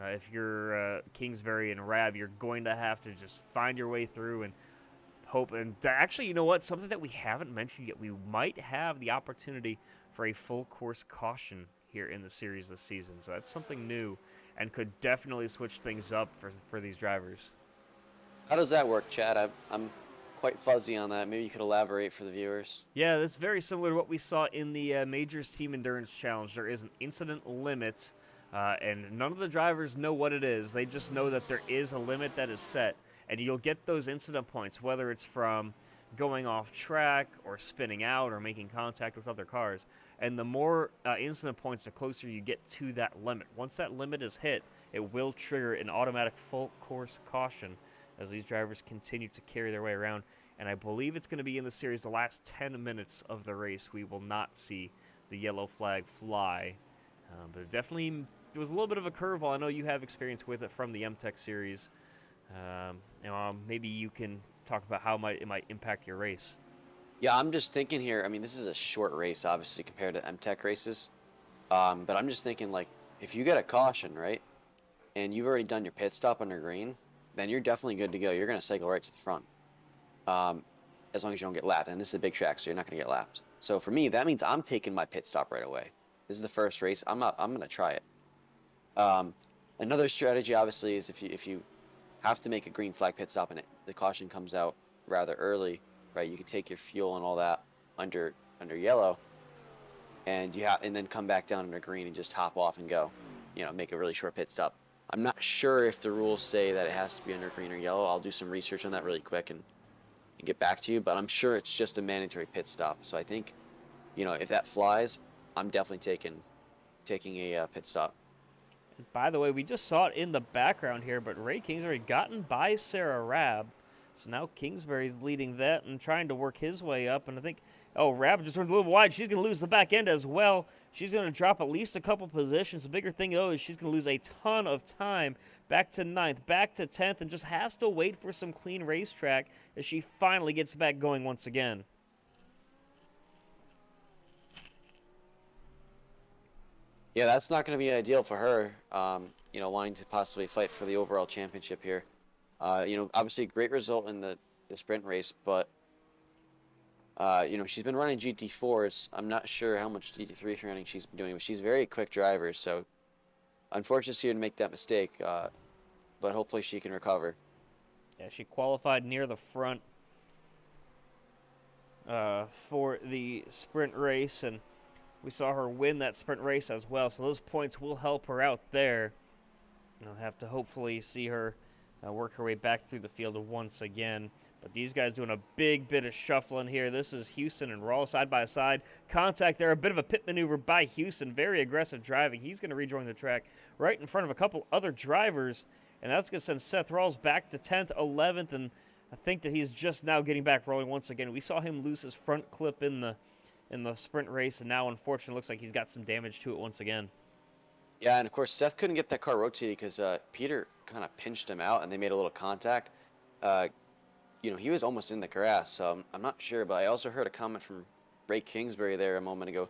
if you're Kingsbury and Rab, you're going to have to just find your way through and hope. And actually, you know what? Something that we haven't mentioned yet, we might have the opportunity for a full course caution here in the series this season. So that's something new and could definitely switch things up for these drivers. How does that work, Chad? I'm quite fuzzy on that. Maybe you could elaborate for the viewers. Yeah, that's very similar to what we saw in the Majors Team Endurance Challenge. There is an incident limit, and none of the drivers know what it is. They just know that there is a limit that is set, and you'll get those incident points, whether it's from going off track or spinning out or making contact with other cars. And the more incident points, the closer you get to that limit. Once that limit is hit, it will trigger an automatic full course caution as these drivers continue to carry their way around. And I believe it's going to be in the series the last 10 minutes of the race. We will not see the yellow flag fly. But it definitely was a little bit of a curveball. I know you have experience with it from the MTech series. Maybe you can talk about how it might impact your race. Yeah, I'm just thinking here. I mean, this is a short race, obviously, compared to MTech races. But I'm just thinking, like, if you get a caution, right, and you've already done your pit stop under green, then you're definitely good to go. You're going to cycle right to the front, as long as you don't get lapped. And this is a big track, so you're not going to get lapped. So for me, that means I'm taking my pit stop right away. This is the first race. I'm going to try it. Another strategy, obviously, is if you have to make a green flag pit stop and the caution comes out rather early, right? You can take your fuel and all that under yellow, and then come back down under green and just hop off and go. Make a really short pit stop. I'm not sure if the rules say that it has to be under green or yellow. I'll do some research on that really quick and get back to you, but I'm sure it's just a mandatory pit stop. So I think, if that flies, I'm definitely taking a pit stop. And by the way, we just saw it in the background here, but Ray Kingsbury gotten by Sarah Rab. So now Kingsbury's leading that and trying to work his way up. And I think, Rab just runs a little wide. She's going to lose the back end as well. She's going to drop at least a couple positions. The bigger thing, though, is she's going to lose a ton of time back to 9th, back to 10th, and just has to wait for some clean racetrack as she finally gets back going once again. Yeah, that's not going to be ideal for her, wanting to possibly fight for the overall championship here. Obviously a great result in the sprint race, but, she's been running GT4s. I'm not sure how much GT3 running she's been doing, but she's a very quick driver, so unfortunate to see her make that mistake, but hopefully she can recover. Yeah, she qualified near the front for the sprint race, and we saw her win that sprint race as well, so those points will help her out there. I'll have to hopefully see her work her way back through the field once again. But these guys doing a big bit of shuffling here. This is Houston and Rawls side by side. Contact there, a bit of a pit maneuver by Houston. Very aggressive driving. He's going to rejoin the track right in front of a couple other drivers. And that's going to send Seth Rawls back to 10th, 11th. And I think that he's just now getting back rolling once again. We saw him lose his front clip in the sprint race. And now, unfortunately, looks like he's got some damage to it once again. Yeah, and of course, Seth couldn't get that car rotated because Peter kind of pinched him out and they made a little contact. He was almost in the grass, so I'm not sure. But I also heard a comment from Ray Kingsbury there a moment ago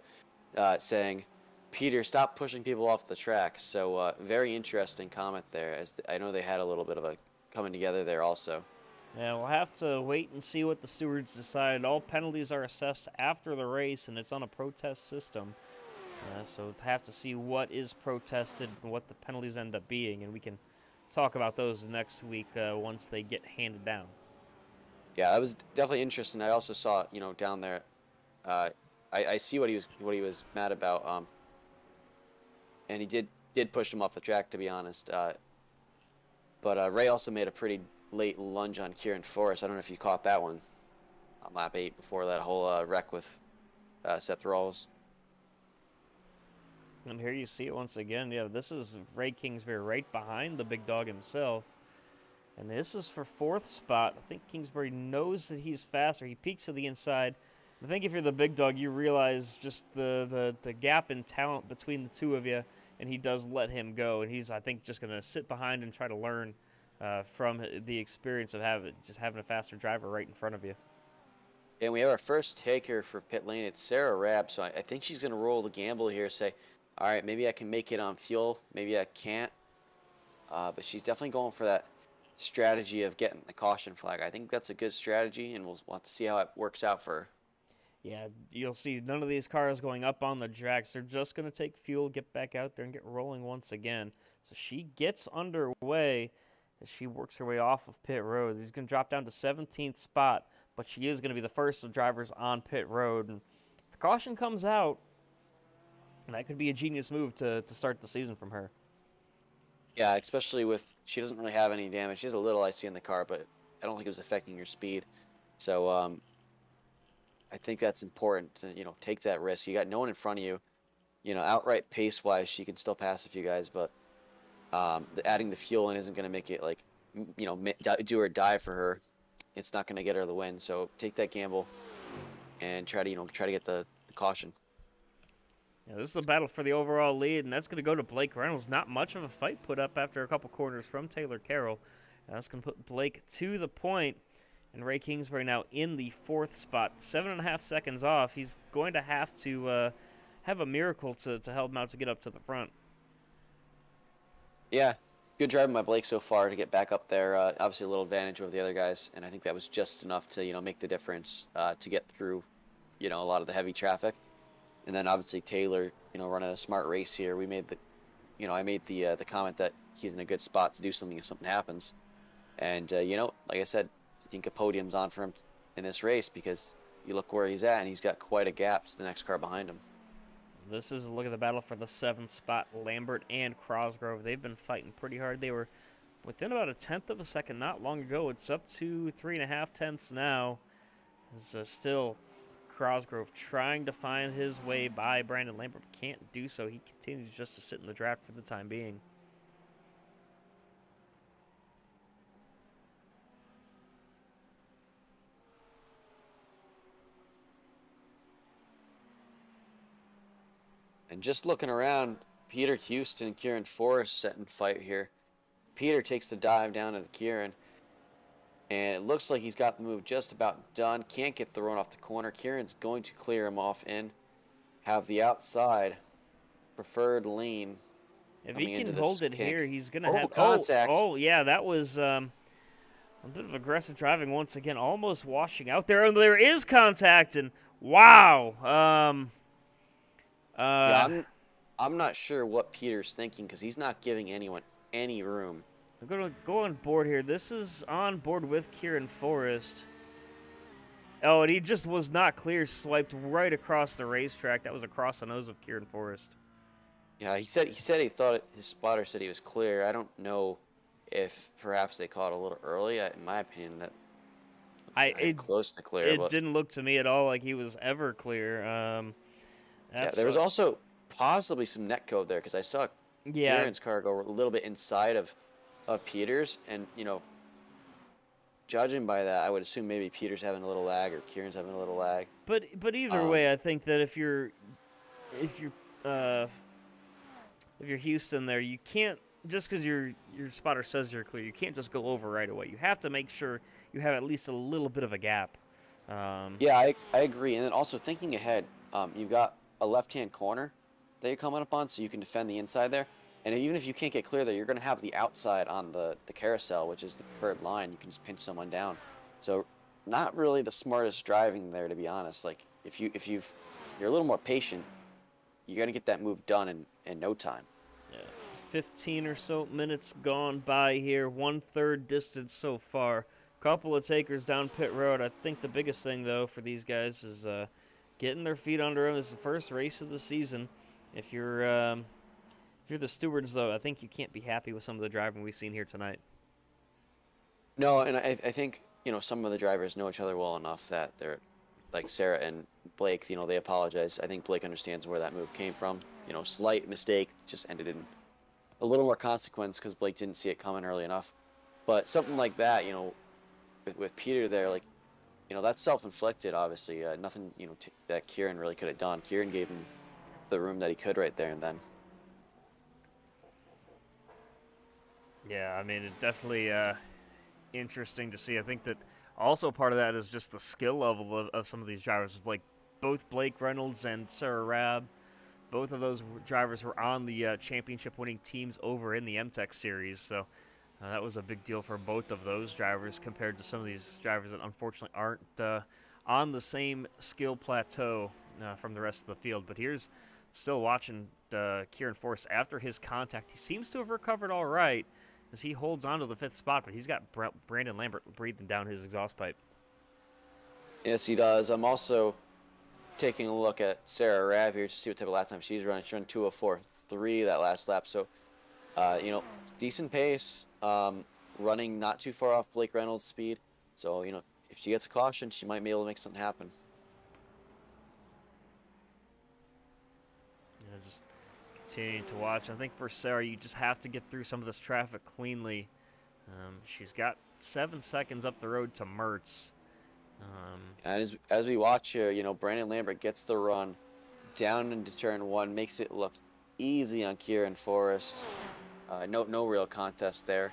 saying, Peter, stop pushing people off the track. So very interesting comment there, as I know they had a little bit of a coming together there also. Yeah, we'll have to wait and see what the stewards decide. All penalties are assessed after the race, and it's on a protest system. So we'll have to see what is protested and what the penalties end up being, and we can talk about those next week once they get handed down. Yeah, that was definitely interesting. I also saw, down there, I see what he was mad about, and he did push him off the track, to be honest. But Ray also made a pretty late lunge on Kieran Forrest. I don't know if you caught that one on lap 8 before that whole wreck with Seth Rawls. And here you see it once again. Yeah, this is Ray Kingsbury right behind the big dog himself. And this is for 4th spot. I think Kingsbury knows that he's faster. He peeks to the inside. I think if you're the big dog, you realize just the gap in talent between the two of you, and he does let him go. And he's, I think, just going to sit behind and try to learn from the experience of having a faster driver right in front of you. And we have our first taker for pit lane. It's Sarah Rabb, so I think she's going to roll the gamble here, say, all right, maybe I can make it on fuel, maybe I can't. But she's definitely going for that strategy of getting the caution flag. I think that's a good strategy, and we'll have to see how it works out for her. Yeah, you'll see none of these cars going up on the tracks. They're just going to take fuel, get back out there, and get rolling once again. So she gets underway as she works her way off of pit road. He's going to drop down to 17th spot, but she is going to be the first of drivers on pit road. And if the caution comes out, that could be a genius move to start the season from her. Yeah, especially with she doesn't really have any damage. She has a little IC in the car, but I don't think it was affecting her speed. So I think that's important to take that risk. You got no one in front of you. Outright pace-wise, she can still pass a few guys, but adding the fuel in isn't going to make it do or die for her. It's not going to get her the win. So take that gamble and try to get the caution. Yeah, this is a battle for the overall lead, and that's going to go to Blake Reynolds. Not much of a fight put up after a couple corners from Taylor Carroll. And that's going to put Blake to the point, and Ray Kingsbury now in the 4th spot. 7.5 seconds off. He's going to have to have a miracle to help him out to get up to the front. Yeah, good driving by Blake so far to get back up there. Obviously a little advantage over the other guys, and I think that was just enough to make the difference to get through a lot of the heavy traffic. And then obviously Taylor, running a smart race here. We made I made the comment that he's in a good spot to do something if something happens. And like I said, I think a podium's on for him in this race because you look where he's at, and he's got quite a gap to the next car behind him. This is a look at the battle for the 7th spot. Lambert and Crosgrove, they've been fighting pretty hard. They were within about a 1/10 of a second not long ago. It's up to 3.5 tenths now. It's still Crosgrove trying to find his way by Brandon Lambert, but can't do so. He continues just to sit in the draft for the time being. And just looking around, Peter Houston and Kieran Forrest setting fight here. Peter takes the dive down to the Kieran, and it looks like he's got the move just about done. Can't get thrown off the corner. Kieran's going to clear him off in. Have the outside preferred lane. If he can hold it here, he's going to have contact. Oh, yeah, that was a bit of aggressive driving once again, almost washing out there. And there is contact, and wow. Yeah, I'm not sure what Peter's thinking because he's not giving anyone any room. I'm going to go on board here. This is on board with Kieran Forrest. Oh, and he just was not clear, swiped right across the racetrack. That was across the nose of Kieran Forrest. Yeah, he said he thought his spotter said he was clear. I don't know if perhaps they caught a little early. In my opinion, that close to clear. It didn't look to me at all like he was ever clear. Yeah, there was also possibly some net code there because I saw Kieran's car go a little bit inside of Peter's, and judging by that, I would assume maybe Peter's having a little lag or Kieran's having a little lag. But either way, I think that if you're Houston there, you can't just because your spotter says you're clear, you can't just go over right away. You have to make sure you have at least a little bit of a gap. Yeah, I agree. And then also thinking ahead, you've got a left-hand corner that you're coming up on, so you can defend the inside there. And even if you can't get clear there, you're going to have the outside on the carousel, which is the preferred line. You can just pinch someone down. So not really the smartest driving there, to be honest. Like if you're a little more patient, you're going to get that move done in no time. Yeah, 15 or so minutes gone by here. 1/3 distance so far. Couple of takers down pit road. I think the biggest thing though for these guys is getting their feet under them. This is the first race of the season. If you're the stewards, though, I think you can't be happy with some of the driving we've seen here tonight. No, and I think some of the drivers know each other well enough that they're like Sarah and Blake. They apologize. I think Blake understands where that move came from. Slight mistake just ended in a little more consequence because Blake didn't see it coming early enough. But something like that, with Peter there, that's self-inflicted. Obviously, nothing that Kieran really could have done. Kieran gave him the room that he could right there and then. Yeah, I mean, it definitely interesting to see. I think that also part of that is just the skill level of some of these drivers. Like both Blake Reynolds and Sarah Rab, both of those drivers were on the championship-winning teams over in the MTech series. So that was a big deal for both of those drivers compared to some of these drivers that unfortunately aren't on the same skill plateau from the rest of the field. But here's still watching Kieran Force after his contact. He seems to have recovered all right as he holds on to the 5th spot, but he's got Brandon Lambert breathing down his exhaust pipe. Yes, he does. I'm also taking a look at Sarah Rav here to see what type of lap time she's running. She ran 2:04.3 that last lap, so decent pace. Running not too far off Blake Reynolds' speed, so if she gets a caution, she might be able to make something happen. Just continuing to watch. I think for Sarah, you just have to get through some of this traffic cleanly. She's got 7 seconds up the road to Mertz. And as we watch here, Brandon Lambert gets the run down into turn 1, makes it look easy on Kieran Forrest. No real contest there.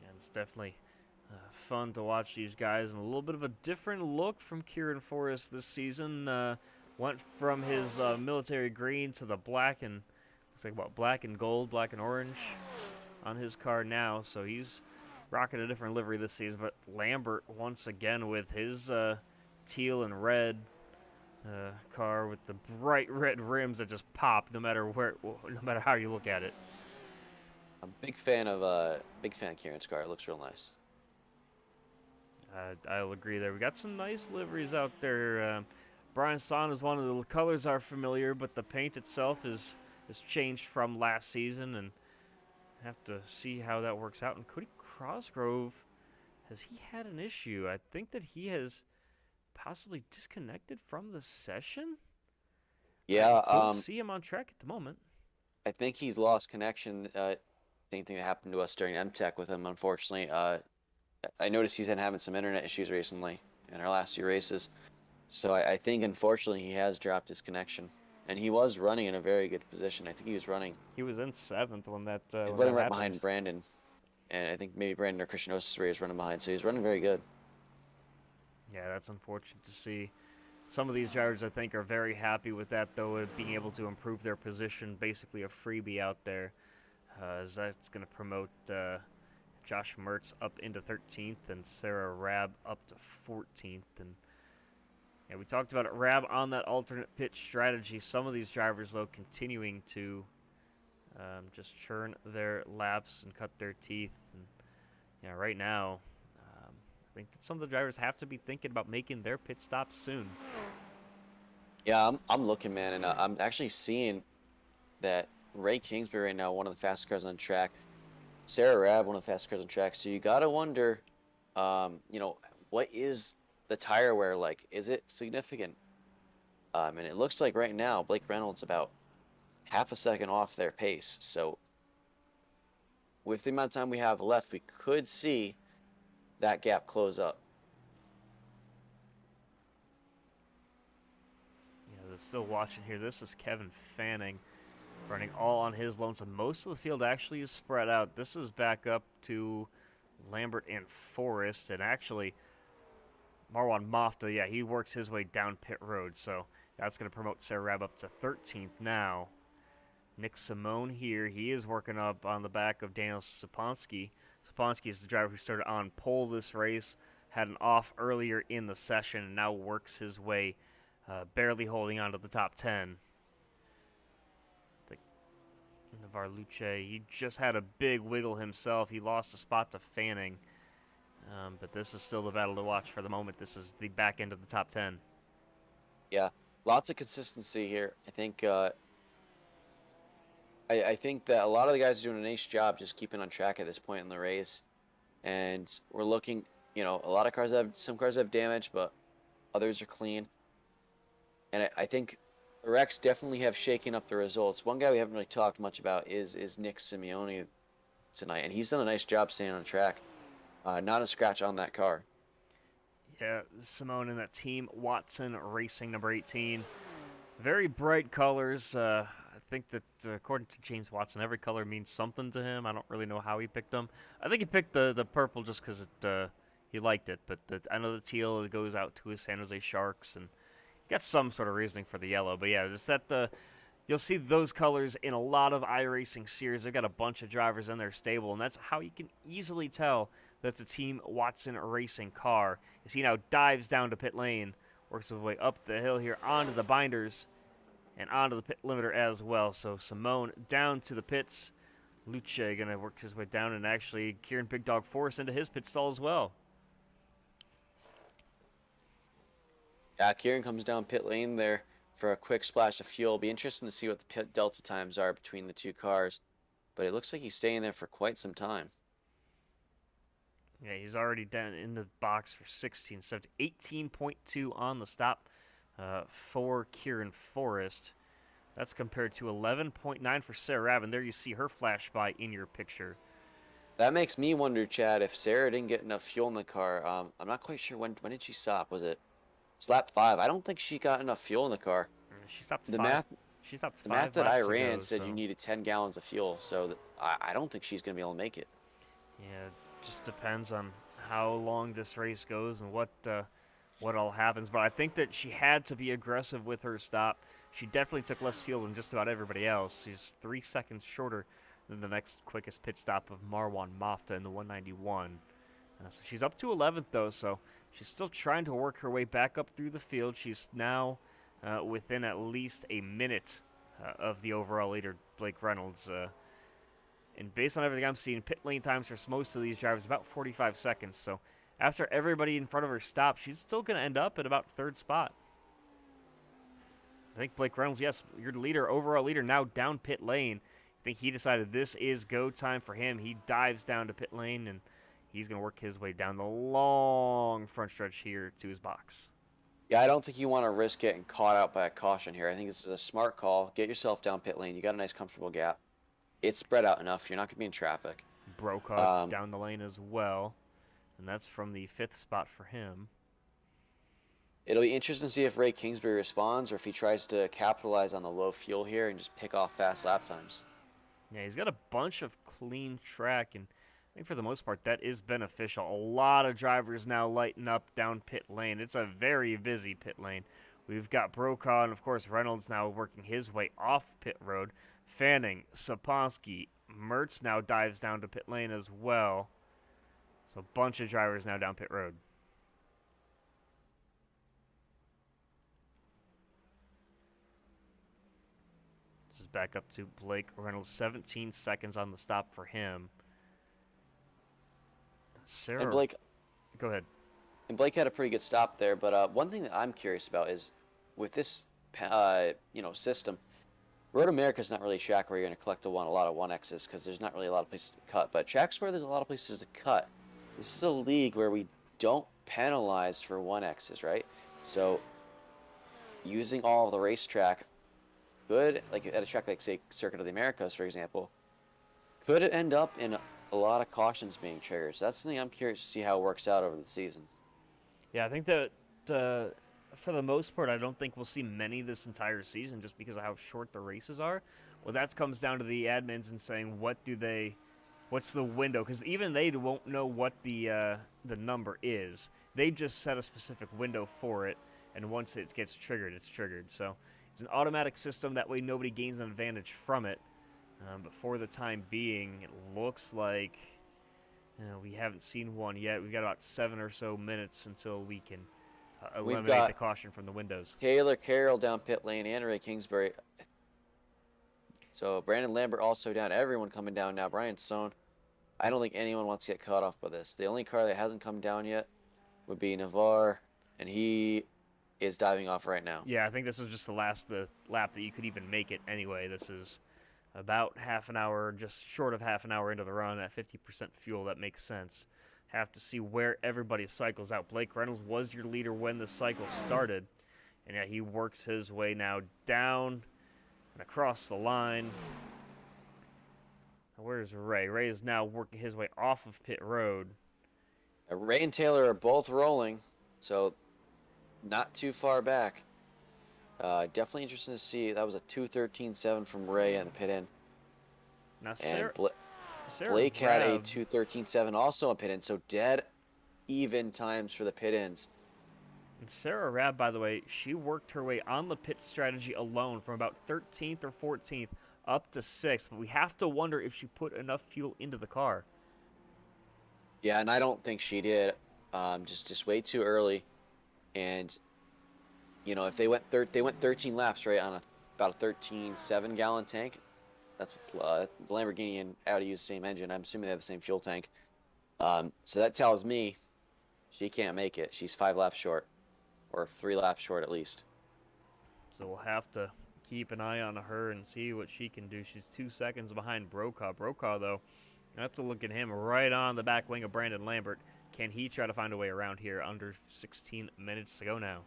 And it's definitely fun to watch these guys, and a little bit of a different look from Kieran Forrest this season. Went from his military green to the black and looks like black and gold, black and orange on his car now. So he's rocking a different livery this season. But Lambert once again with his teal and red car with the bright red rims that just pop no matter how you look at it. I'm a big fan of Kieran's car. It looks real nice. I'll agree there. We got some nice liveries out there. Brian Son is one of the colors are familiar, but the paint itself is changed from last season, and have to see how that works out. And Cody Crossgrove, has he had an issue? I think that he has possibly disconnected from the session. Yeah, I don't see him on track at the moment. I think he's lost connection. Same thing that happened to us during MTech with him, unfortunately. I noticed he's been having some internet issues recently in our last few races. So I think, unfortunately, he has dropped his connection. And he was running in a very good position. I think he was running. He was in 7th when that running right behind Brandon. And I think maybe Brandon or Christian Osisray is running behind. So he's running very good. Yeah, that's unfortunate to see. Some of these drivers, I think, are very happy with that, though, of being able to improve their position. Basically a freebie out there. As that's going to promote Josh Mertz up into 13th and Sarah Rab up to 14th. And yeah, we talked about it. Rab on that alternate pitch strategy. Some of these drivers, though, continuing to just churn their laps and cut their teeth. And yeah, right now, I think that some of the drivers have to be thinking about making their pit stops soon. Yeah, I'm looking, man, and I'm actually seeing that Ray Kingsbury right now, one of the fastest cars on track. Sarah Rab, one of the fastest cars on track. So you gotta wonder, what is the tire wear like? Is it significant? And it looks like right now Blake Reynolds about half a second off their pace. So with the amount of time we have left, we could see that gap close up. Yeah, they're still watching here. This is Kevin Fanning running all on his lonesome. Most of the field actually is spread out. This is back up to Lambert and Forrest, and actually Marwan Mafta, yeah, he works his way down pit road, so that's going to promote Sarah Rab up to 13th now. Nick Simone here, he is working up on the back of Daniel Saponsky. Saponsky is the driver who started on pole this race, had an off earlier in the session, and now works his way, barely holding on to the top 10. Navarluce, he just had a big wiggle himself. He lost a spot to Fanning. But this is still the battle to watch for the moment. This is the back end of the top 10. Yeah, lots of consistency here. I think I think that a lot of the guys are doing a nice job just keeping on track at this point in the race. And we're looking, a lot of some cars have damage, but others are clean. And I think the wrecks definitely have shaken up the results. One guy we haven't really talked much about is Nick Simeone tonight, and he's done a nice job staying on track. Not a scratch on that car. Yeah, Simone in that Team Watson Racing number 18. Very bright colors. I think that according to James Watson, every color means something to him. I don't really know how he picked them. I think he picked the purple just because he liked it. But I know the teal goes out to his San Jose Sharks, and got some sort of reasoning for the yellow. But yeah, just that you'll see those colors in a lot of iRacing series. They've got a bunch of drivers in their stable, and that's how you can easily tell that's a Team Watson Racing car. As he now dives down to pit lane, works his way up the hill here onto the binders and onto the pit limiter as well. So Simone down to the pits. Luce going to work his way down, and actually Kieran Big Dog Force into his pit stall as well. Yeah, Kieran comes down pit lane there for a quick splash of fuel. Be interesting to see what the pit delta times are between the two cars, but it looks like he's staying there for quite some time. Yeah, he's already down in the box for 16, 17, 18.2 on the stop for Kieran Forrest. That's compared to 11.9 for Sarah Rabin. There you see her flash by in your picture. That makes me wonder, Chad, if Sarah didn't get enough fuel in the car. I'm not quite sure when did she stop. Was it lap 5? I don't think she got enough fuel in the car. She stopped The 5. math, She stopped the 5 math that I laps ran ago, said so you needed 10 gallons of fuel, so I don't think she's gonna be able to make it. yeah, it just depends on how long this race goes and what all happens. But I think that she had to be aggressive with her stop. She definitely took less fuel than just about everybody else. She's 3 seconds shorter than the next quickest pit stop of Marwan Mafta in the 191. So she's up to 11th, though, so she's still trying to work her way back up through the field. She's now within at least a minute of the overall leader, Blake Reynolds. And based on everything I'm seeing, pit lane times for most of these drivers about 45 seconds. So after everybody in front of her stops, she's still going to end up at about 3rd spot. I think Blake Reynolds, yes, your leader, overall leader, now down pit lane. I think he decided this is go time for him. He dives down to pit lane, and he's going to work his way down the long front stretch here to his box. Yeah, I don't think you want to risk getting caught out by a caution here. I think this is a smart call. Get yourself down pit lane. You got a nice, comfortable gap. It's spread out enough. You're not going to be in traffic. Brokaw down the lane as well, and that's from the 5th spot for him. It'll be interesting to see if Ray Kingsbury responds or if he tries to capitalize on the low fuel here and just pick off fast lap times. Yeah, he's got a bunch of clean track, and I think for the most part that is beneficial. A lot of drivers now lighting up down pit lane. It's a very busy pit lane. We've got Brokaw and, of course, Reynolds now working his way off pit road. Fanning, Saponsky, Mertz now dives down to pit lane as well. So a bunch of drivers now down pit road. This is back up to Blake Reynolds. 17 seconds on the stop for him. Sarah, And Blake, go ahead. And Blake had a pretty good stop there, but one thing that I'm curious about is with this, system, Road America is not really a track where you're going to collect a lot of 1Xs because there's not really a lot of places to cut. But tracks where there's a lot of places to cut, this is a league where we don't penalize for 1Xs, right? So using all of the racetrack could, like at a track like, say, Circuit of the Americas, for example, could it end up in a lot of cautions being triggered? So that's something I'm curious to see how it works out over the season. Yeah, I think that for the most part, I don't think we'll see many this entire season just because of how short the races are. Well, that comes down to the admins and saying what's the window, because even they won't know what the number is. They just set a specific window for it, and once it gets triggered, it's triggered. So it's an automatic system. That way nobody gains an advantage from it. But for the time being, it looks like we haven't seen one yet. We've got about 7 or so minutes until we can eliminate the caution from the windows. Taylor Carroll down pit lane and Ray Kingsbury. So Brandon Lambert also down. Everyone coming down now. Brian Stone. I don't think anyone wants to get caught off by this. The only car that hasn't come down yet would be Navarre, and he is diving off right now. Yeah, I think this is just the last lap that you could even make it anyway. This is about half an hour, just short of half an hour into the run at 50% fuel. That makes sense. Have to see where everybody cycles out. Blake Reynolds was your leader when the cycle started, and yeah, he works his way now down and across the line. Where's Ray? Ray is now working his way off of pit road. Ray and Taylor are both rolling. So not too far back. Definitely interesting to see. That was a 2:13.7 from Ray in the pit in. Now, And Sarah Blake had a Rab, 2:13.7 also in pit in. So dead even times for the pit ins. and Sarah Rab, by the way, she worked her way on the pit strategy alone from about 13th or 14th up to 6th. But we have to wonder if she put enough fuel into the car. Yeah, and I don't think she did. Just way too early. And if they went 13 laps, right, on about a 13.7 gallon tank. That's what the Lamborghini and Audi use the same engine. I'm assuming they have the same fuel tank. So that tells me she can't make it. She's 5 laps short, or 3 laps short at least. So we'll have to keep an eye on her and see what she can do. She's 2 seconds behind Brokaw. Brokaw, though, that's a look at him right on the back wing of Brandon Lambert. Can he try to find a way around here? Under 16 minutes to go now.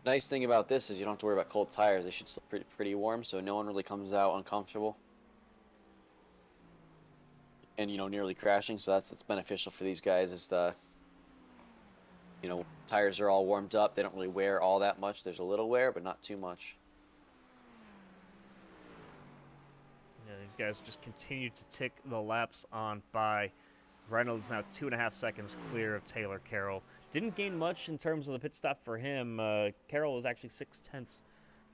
Nice thing about this is you don't have to worry about cold tires. They should still be pretty warm, so no one really comes out uncomfortable. And nearly crashing, so that's beneficial for these guys. Is tires are all warmed up. They don't really wear all that much. There's a little wear, but not too much. Yeah, these guys just continue to tick the laps on by. Reynolds now 2.5 seconds clear of Taylor Carroll. Didn't gain much in terms of the pit stop for him. Carroll was actually 0.6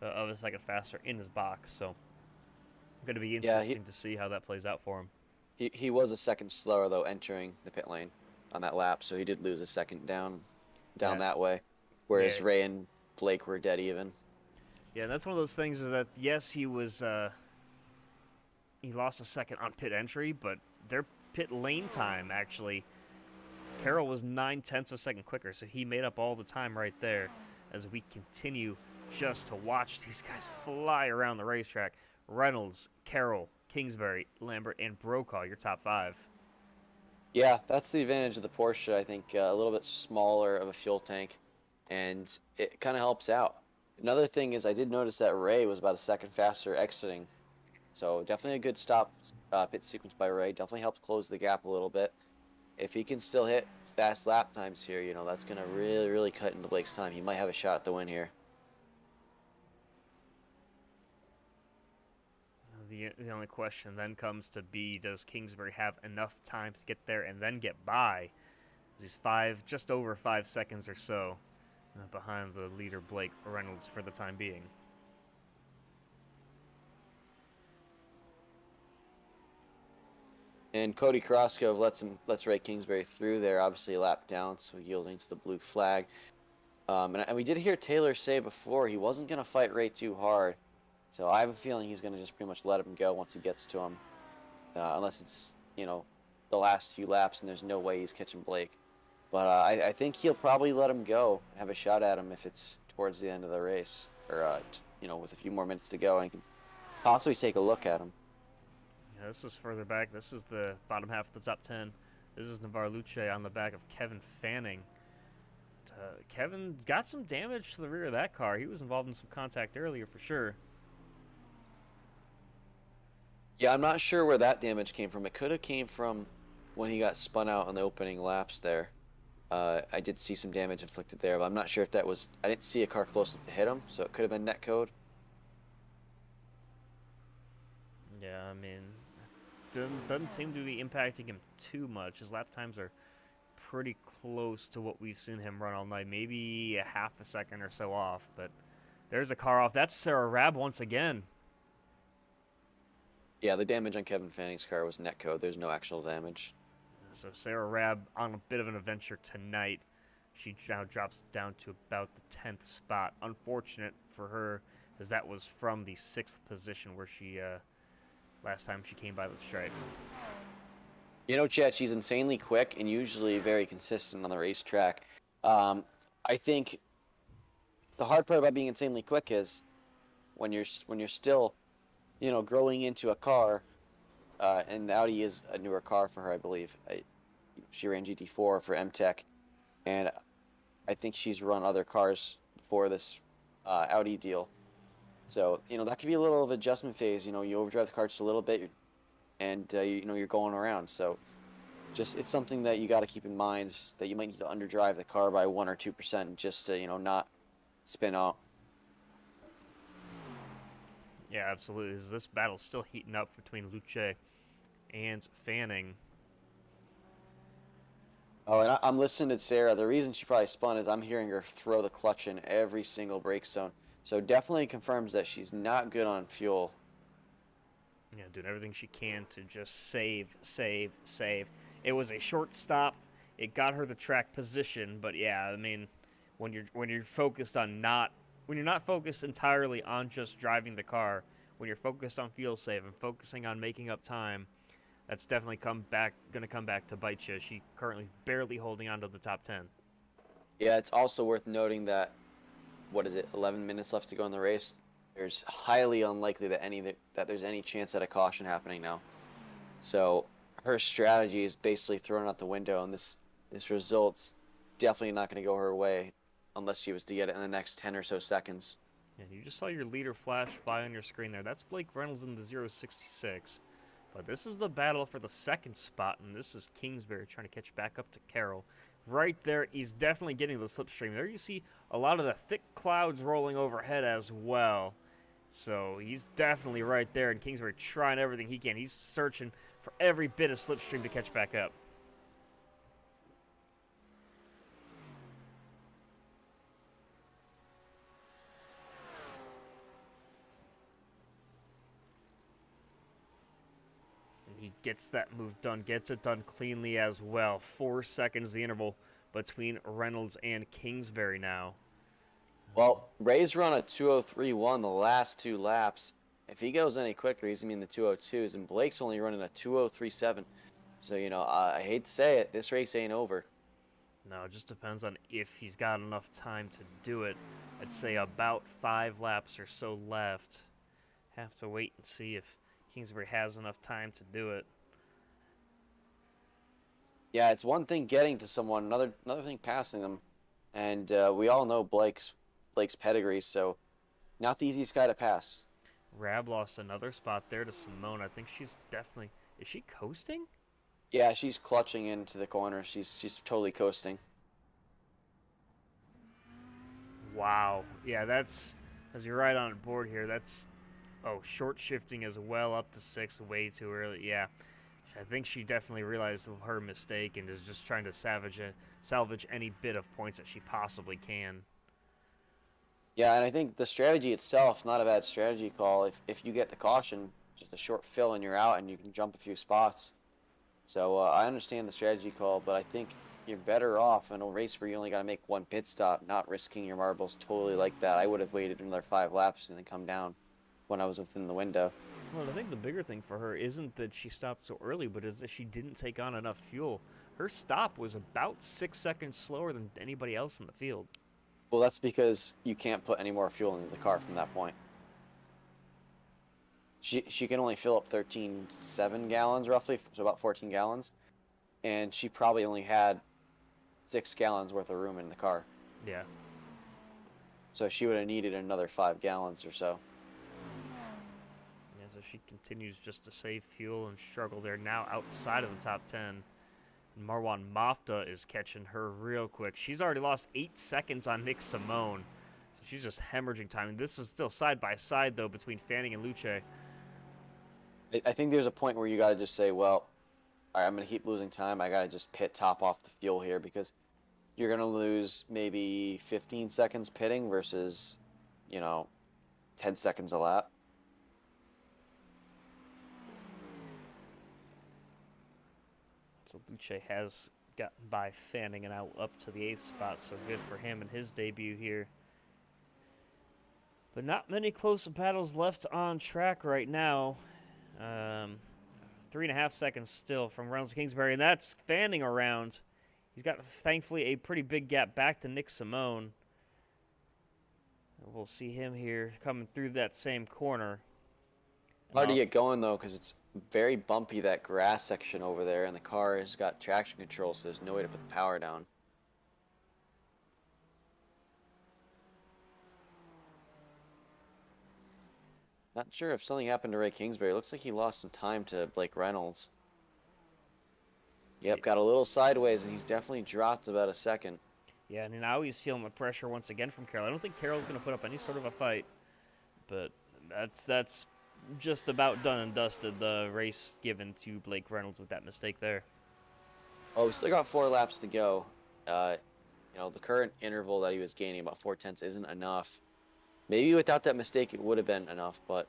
of a second faster in his box, so going to be interesting to see how that plays out for him. He was a second slower though entering the pit lane on that lap, so he did lose a second down that way. Whereas Ray and Blake were dead even. Yeah, that's one of those things is that yes, he was he lost a second on pit entry, but their pit lane time actually, Carroll was 0.9 of a second quicker, so he made up all the time right there as we continue just to watch these guys fly around the racetrack. Reynolds, Carroll, Kingsbury, Lambert, and Brokaw, your top 5. Yeah, that's the advantage of the Porsche. I think a little bit smaller of a fuel tank, and it kind of helps out. Another thing is I did notice that Ray was about a second faster exiting. So definitely a good pit sequence by Ray. Definitely helped close the gap a little bit. If he can still hit fast lap times here, that's going to really, really cut into Blake's time. He might have a shot at the win here. The only question then comes to be, does Kingsbury have enough time to get there and then get by? He's just over 5 seconds or so behind the leader Blake Reynolds for the time being. And Cody Kroskov lets Ray Kingsbury through there, obviously a lap down, so yielding to the blue flag. And we did hear Taylor say before he wasn't going to fight Ray too hard. So I have a feeling he's going to just pretty much let him go once he gets to him. Unless it's, the last few laps and there's no way he's catching Blake. But I think he'll probably let him go and have a shot at him if it's towards the end of the race. Or, with a few more minutes to go, and he can possibly take a look at him. Yeah, this is further back. This is the bottom half of the top 10. This is Navarre Luce on the back of Kevin Fanning. Kevin got some damage to the rear of that car. He was involved in some contact earlier for sure. Yeah, I'm not sure where that damage came from. It could have came from when he got spun out on the opening laps there. I did see some damage inflicted there, but I'm not sure if that was... I didn't see a car close enough to hit him, so it could have been netcode. Yeah, I mean, doesn't seem to be impacting him too much. His lap times are pretty close to what we've seen him run all night. Maybe a half a second or so off, but there's a car off. That's Sarah Rab once again. Yeah, the damage on Kevin Fanning's car was netcode. There's no actual damage. So Sarah Rab on a bit of an adventure tonight. She now drops down to about the 10th spot. Unfortunate for her, as that was from the 6th position where she last time she came by the stripe. Chet, she's insanely quick and usually very consistent on the racetrack. I think the hard part about being insanely quick is when you're still, growing into a car, and the Audi is a newer car for her, I believe. She ran GT4 for MTech, and I think she's run other cars before this Audi deal. So, that could be a little of adjustment phase. You overdrive the car just a little bit, and you're going around. So, just it's something that you got to keep in mind that you might need to underdrive the car by 1 or 2% just to not spin out. Yeah, absolutely. This battle's still heating up between Luce and Fanning. Oh, and I'm listening to Sarah. The reason she probably spun is I'm hearing her throw the clutch in every single brake zone. So definitely confirms that she's not good on fuel. Yeah, doing everything she can to just save. It was a short stop. It got her the track position, but yeah, I mean, when you're focused on when you're not focused entirely on just driving the car, when you're focused on fuel save and focusing on making up time, that's definitely going to come back to bite you. She currently barely holding on to the top 10. Yeah, it's also worth noting that, 11 minutes left to go in the race. There's highly unlikely that there's any chance at a caution happening now. So her strategy is basically thrown out the window, and this result's definitely not going to go her way unless she was to get it in the next 10 or so seconds. And you just saw your leader flash by on your screen there. That's Blake Reynolds in the 066. But this is the battle for the second spot, and this is Kingsbury trying to catch back up to Carroll. Right there, he's definitely getting the slipstream. There you see a lot of the thick clouds rolling overhead as well. So he's definitely right there, and Kingsbury trying everything he can. He's searching for every bit of slipstream to catch back up. He gets that move done, gets it done cleanly as well. 4 seconds the interval between Reynolds and Kingsbury now. Well, Ray's run a 2:03.1 the last 2 laps. If he goes any quicker, he's going to be in the 2:02s, and Blake's only running a 2:03.7. So, I hate to say it, this race ain't over. No, it just depends on if he's got enough time to do it. I'd say about 5 laps or so left. Have to wait and see if Kingsbury has enough time to do it. Yeah, it's one thing getting to someone, another thing passing them, and we all know Blake's pedigree, so not the easiest guy to pass. Rab lost another spot there to Simone. I think she's definitely... Is she coasting? Yeah, she's clutching into the corner. She's totally coasting. Wow. Yeah, that's... As you're right on board here, that's... Oh, short shifting as well, up to 6, way too early. Yeah, I think she definitely realized her mistake and is just trying to salvage any bit of points that she possibly can. Yeah, and I think the strategy itself, not a bad strategy call. If you get the caution, just a short fill and you're out and you can jump a few spots. So I understand the strategy call, but I think you're better off in a race where you only got to make 1 pit stop, not risking your marbles totally like that. I would have waited another 5 laps and then come down when I was within the window. Well, I think the bigger thing for her isn't that she stopped so early, but is that she didn't take on enough fuel. Her stop was about 6 seconds slower than anybody else in the field. Well, that's because you can't put any more fuel into the car from that point. She can only fill up 13.7 gallons roughly, so about 14 gallons, and she probably only had 6 gallons worth of room in the car. Yeah. So she would have needed another 5 gallons or so. Yeah, so she continues just to save fuel and struggle there, now outside of the top 10. Marwan Mafta is catching her real quick. She's already lost 8 seconds on Nick Simone. So she's just hemorrhaging time. And this is still side by side, though, between Fanning and Luce. I think there's a point where you got to just say, well, all right, I'm going to keep losing time. I got to just pit top off the fuel here because you're going to lose maybe 15 seconds pitting versus, 10 seconds a lap. So Luce has gotten by Fanning and out up to the 8th spot, so good for him in his debut here. But not many close battles left on track right now. 3.5 seconds still from Reynolds to Kingsbury, and that's Fanning around. He's got, thankfully, a pretty big gap back to Nick Simone. We'll see him here coming through that same corner. Hard to get going, though, because it's very bumpy, that grass section over there, and the car has got traction control, so there's no way to put the power down. Not sure if something happened to Ray Kingsbury. It looks like he lost some time to Blake Reynolds. Yep, got a little sideways, and he's definitely dropped about a second. Yeah, and now he's feeling the pressure once again from Carroll. I don't think Carroll's going to put up any sort of a fight, but that's just about done and dusted. The race given to Blake Reynolds with that mistake there. Oh, we still got 4 laps to go. You know, the current interval that he was gaining, about 4/10, isn't enough. Maybe without that mistake, it would have been enough, but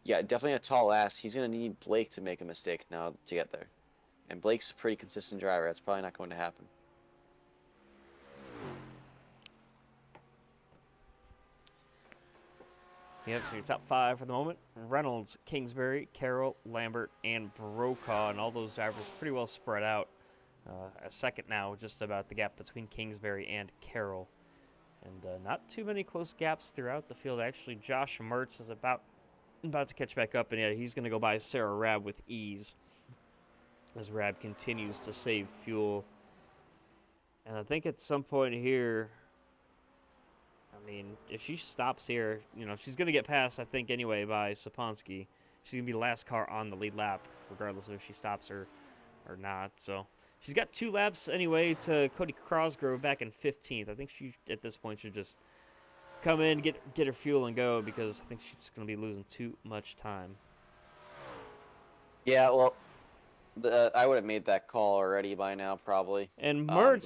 yeah, definitely a tall ass. He's going to need Blake to make a mistake now to get there. And Blake's a pretty consistent driver. That's probably not going to happen. You have your top 5 for the moment. Reynolds, Kingsbury, Carroll, Lambert, and Brokaw, and all those drivers pretty well spread out. A second now, just about the gap between Kingsbury and Carroll. And not too many close gaps throughout the field. Actually, Josh Mertz is about to catch back up, and yeah, he's going to go by Sarah Rabb with ease as Rabb continues to save fuel. And I think at some point here, I mean, if she stops here, you know, she's going to get passed, I think, anyway, by Saponsky. She's going to be the last car on the lead lap, regardless of if she stops or not. So she's got 2 laps anyway to Cody Crosgrove back in 15th. I think she, at this point, should just come in, get her fuel, and go, because I think she's going to be losing too much time. Yeah, well, I would have made that call already by now, probably. And Mertz,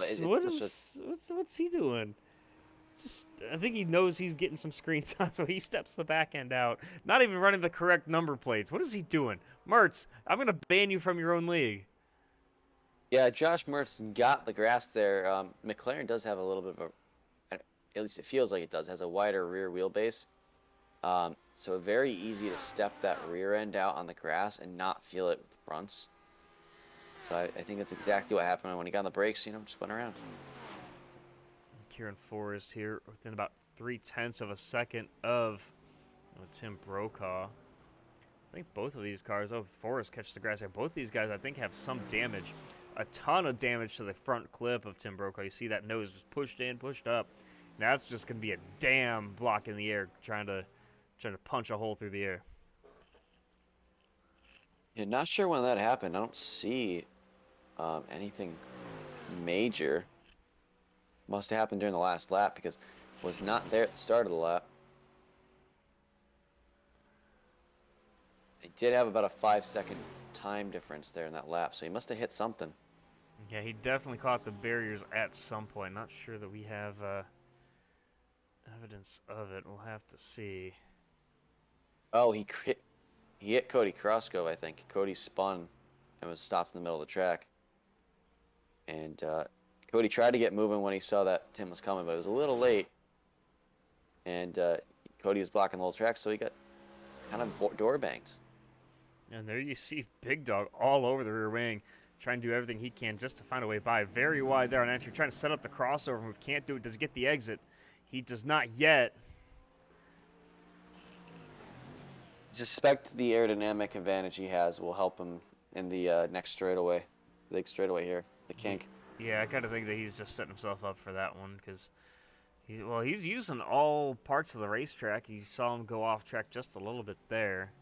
what's he doing? I think he knows he's getting some screen time, so he steps the back end out. Not even running the correct number plates. What is he doing? Mertz, I'm going to ban you from your own league. Yeah, Josh Mertz got the grass there. McLaren does have a little bit of at least it feels like it does, has a wider rear wheelbase. So very easy to step that rear end out on the grass and not feel it with the fronts. So I think that's exactly what happened when he got on the brakes, you know, just went around. Kieran Forrest here within about 0.3 of a second of Tim Brokaw. I think both of these cars, Forrest catches the grass here. Both of these guys, I think, have some damage. A ton of damage to the front clip of Tim Brokaw. You see that nose was pushed in, pushed up. Now that's just going to be a damn block in the air trying to punch a hole through the air. Yeah, not sure when that happened. I don't see anything major. Must have happened during the last lap because it was not there at the start of the lap. He did have about a 5-second time difference there in that lap, so he must have hit something. Yeah, he definitely caught the barriers at some point. Not sure that we have evidence of it. We'll have to see. Oh, he hit Cody Crosgrove, I think. Cody spun and was stopped in the middle of the track. And Cody tried to get moving when he saw that Tim was coming, but it was a little late. And Cody was blocking the whole track, so he got kind of door banged. And there you see Big Dog all over the rear wing, trying to do everything he can just to find a way by. Very wide there on entry, trying to set up the crossover move. Can't do it. Does he get the exit? He does not yet. I suspect the aerodynamic advantage he has will help him in the next straightaway. The big straightaway here, the kink. Yeah, I kind of think that he's just setting himself up for that one because, he's using all parts of the racetrack. You saw him go off track just a little bit there.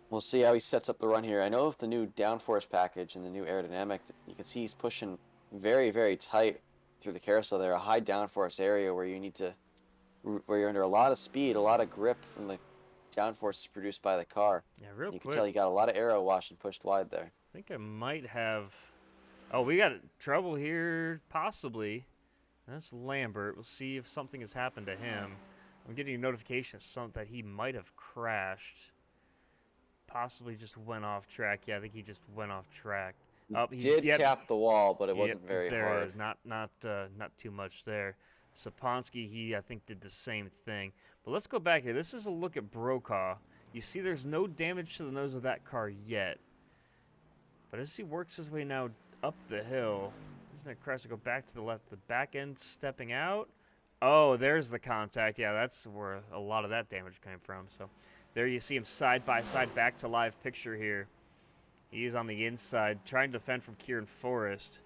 We'll see how he sets up the run here. I know with the new downforce package and the new aerodynamic, you can see he's pushing very, very tight through the carousel there. A high downforce area where you're under a lot of speed, a lot of grip from the downforce produced by the car. Yeah, real quick. You can tell you got a lot of aero wash and pushed wide there. I think I might have. Oh, we got trouble here, possibly. That's Lambert. We'll see if something has happened to him. I'm getting a notification that he might have crashed. Possibly just went off track. Yeah, I think he just went off track. He did tap the wall, but it wasn't very there hard. Is not too much there. Saponsky, he I think did the same thing. But let's go back here. This is a look at Brokaw. You see, there's no damage to the nose of that car yet. But as he works his way now up the hill, he's gonna crash to go back to the left. The back end stepping out. Oh, there's the contact. Yeah, that's where a lot of that damage came from. So. There you see him side by side, back to live picture here. He is on the inside, trying to defend from Kieran Forrest.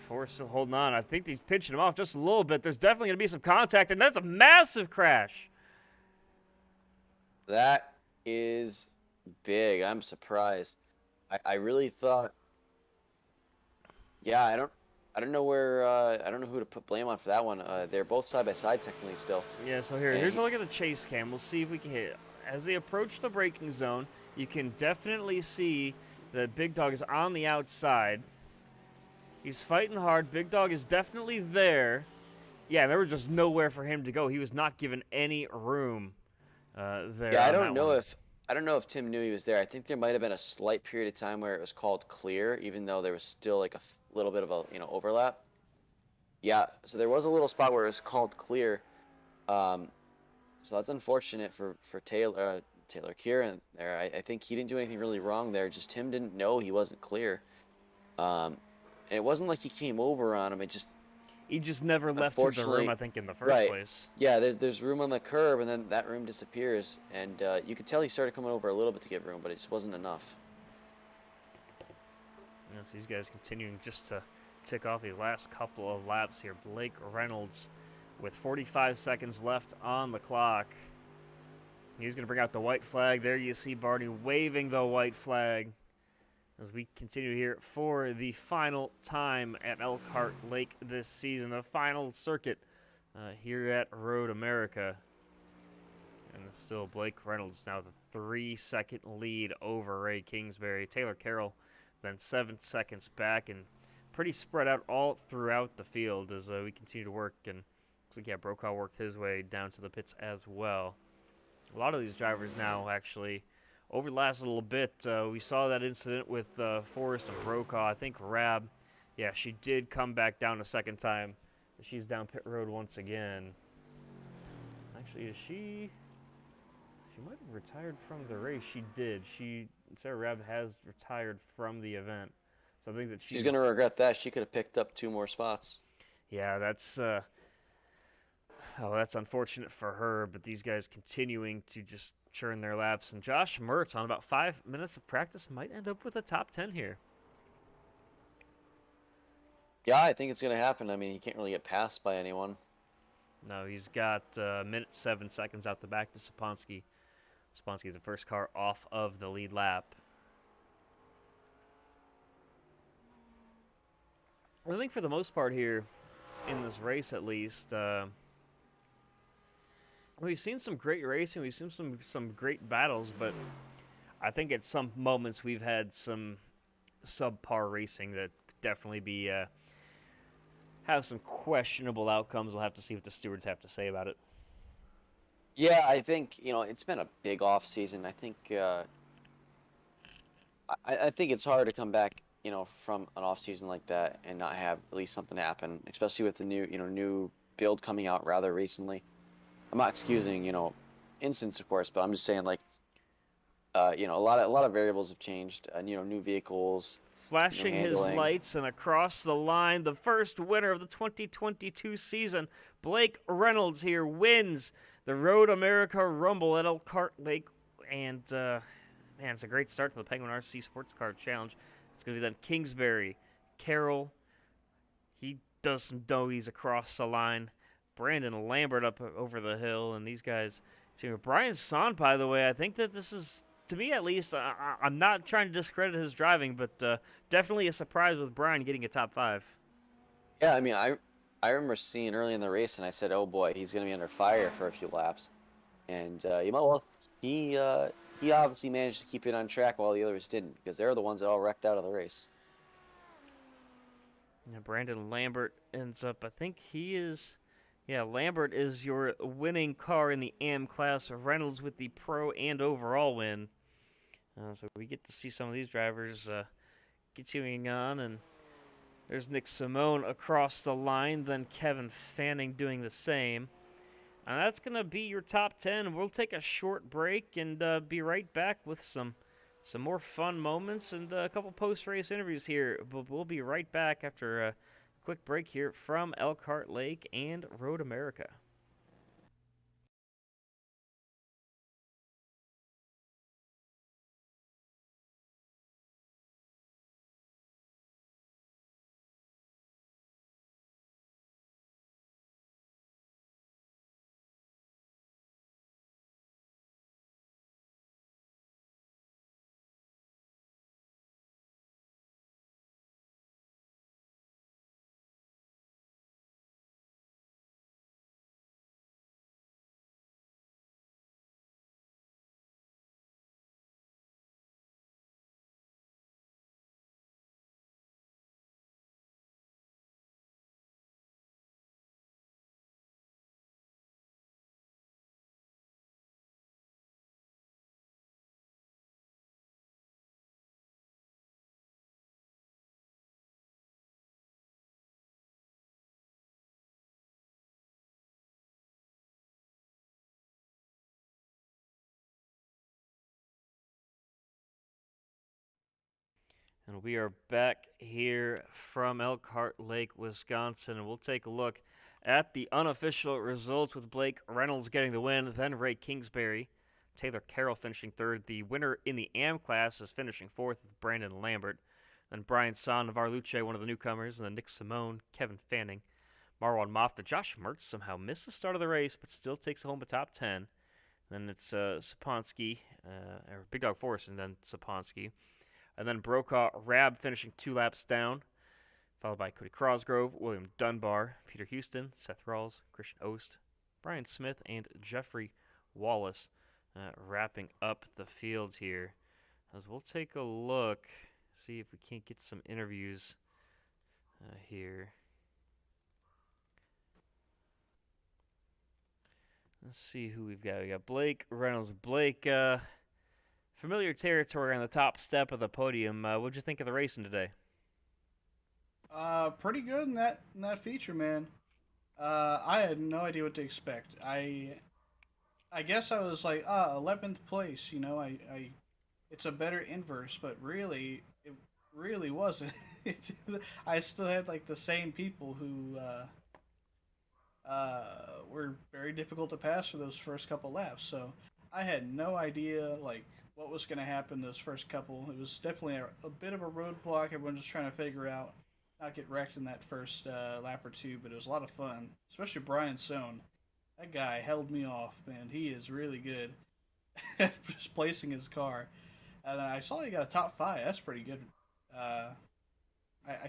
Forrest still holding on. I think he's pinching him off just a little bit. There's definitely going to be some contact, and that's a massive crash. That is big. I'm surprised. I really thought. Yeah, I don't know where. I don't know who to put blame on for that one. They're both side by side technically still. Yeah, so here's a look at the chase cam. We'll see if we can hit it. As they approach the braking zone, you can definitely see that Big Dog is on the outside. He's fighting hard. Big Dog is definitely there. Yeah, there was just nowhere for him to go. He was not given any room there. Yeah, I don't know if Tim knew he was there. I think there might have been a slight period of time where it was called clear, even though there was still like a little bit of a overlap. Yeah, so there was a little spot where it was called clear. So that's unfortunate for Taylor Kieran there. I think he didn't do anything really wrong there. Just Tim didn't know he wasn't clear. And it wasn't like he came over on him. He just never left the room, I think, in the first place. Yeah, there's room on the curb, and then that room disappears. And you could tell he started coming over a little bit to give room, but it just wasn't enough. Yes, these guys continuing just to tick off these last couple of laps here. Blake Reynolds with 45 seconds left on the clock. He's going to bring out the white flag. There you see Barney waving the white flag as we continue here for the final time at Elkhart Lake this season, the final circuit here at Road America. And it's still Blake Reynolds now the 3-second lead over Ray Kingsbury. Taylor Carroll then 7 seconds back, and pretty spread out all throughout the field as we continue to work. And looks like, yeah, Brokaw worked his way down to the pits as well. A lot of these drivers now actually over the last little bit, we saw that incident with Forrest and Brokaw. I think Rab, yeah, she did come back down a second time. She's down pit road once again. Actually, is she might have retired from the race. She did. Sarah Rab has retired from the event. So I think that she's going to regret that. She could have picked up 2 more spots. Yeah, that's unfortunate for her, but these guys continuing to just churn their laps. And Josh Mertz, on about 5 minutes of practice, might end up with a top 10 here. Yeah, I think it's going to happen. I mean, he can't really get passed by anyone. No, he's got a minute 7 seconds out the back to Saponsky. Saponsky's the first car off of the lead lap. I think for the most part here, in this race at least, we've seen some great racing. We've seen some great battles, but I think at some moments we've had some subpar racing that could definitely be have some questionable outcomes. We'll have to see what the stewards have to say about it. Yeah, I think it's been a big off season. I think I think it's hard to come back from an off season like that and not have at least something happen, especially with the new build coming out rather recently. I'm not excusing, incidents, of course, but I'm just saying, like, a lot of variables have changed. New vehicles. Flashing his lights and across the line, the first winner of the 2022 season, Blake Reynolds here wins the Road America Rumble at Elkhart Lake. And, man, it's a great start to the Penguin RC Sportscar Challenge. It's going to be then Kingsbury, Carroll. He does some doughies across the line. Brandon Lambert up over the hill, and these guys too. Brian Son, by the way, I think that this is, to me at least, I'm not trying to discredit his driving, but definitely a surprise with Brian getting a top 5. Yeah, I mean, I remember seeing early in the race, and I said, oh boy, he's going to be under fire for a few laps. And, he obviously managed to keep it on track while the others didn't, because they're the ones that all wrecked out of the race. Yeah, Brandon Lambert ends up, I think he is... Yeah, Lambert is your winning car in the AM class. Reynolds with the pro and overall win. So we get to see some of these drivers continuing on. And there's Nick Simone across the line. Then Kevin Fanning doing the same. And that's going to be your top 10. We'll take a short break and be right back with some more fun moments and a couple post-race interviews here. But we'll be right back after... quick break here from Elkhart Lake and Road America. And we are back here from Elkhart Lake, Wisconsin, and we'll take a look at the unofficial results with Blake Reynolds getting the win, then Ray Kingsbury, Taylor Carroll finishing third. The winner in the AM class is finishing fourth with Brandon Lambert. Then Brian San, Navar Luce, one of the newcomers, and then Nick Simone, Kevin Fanning, Marwan Mofta. Josh Mertz somehow missed the start of the race, but still takes home a top 10. Then it's Saponsky, or Big Dog Forrest, and then Saponsky. And then Brokaw Rab finishing 2 laps down, followed by Cody Crosgrove, William Dunbar, Peter Houston, Seth Rawls, Christian Ost, Brian Smith, and Jeffrey Wallace wrapping up the field here. As we'll take a look, see if we can't get some interviews here. Let's see who we've got. We got Blake Reynolds. Blake, familiar territory on the top step of the podium. What'd you think of the racing today? Pretty good in that feature, man. I had no idea what to expect. I guess I was like, 11th place. You know, it's a better inverse, but really, it really wasn't. I still had like the same people who were very difficult to pass for those first couple laps. So I had no idea like what was going to happen those first couple. It was definitely a bit of a roadblock. Everyone just trying to figure out not get wrecked in that first lap or two, but it was a lot of fun. Especially Brian Sohn. That guy held me off, man. He is really good at just placing his car. And I saw he got a top 5. That's pretty good. I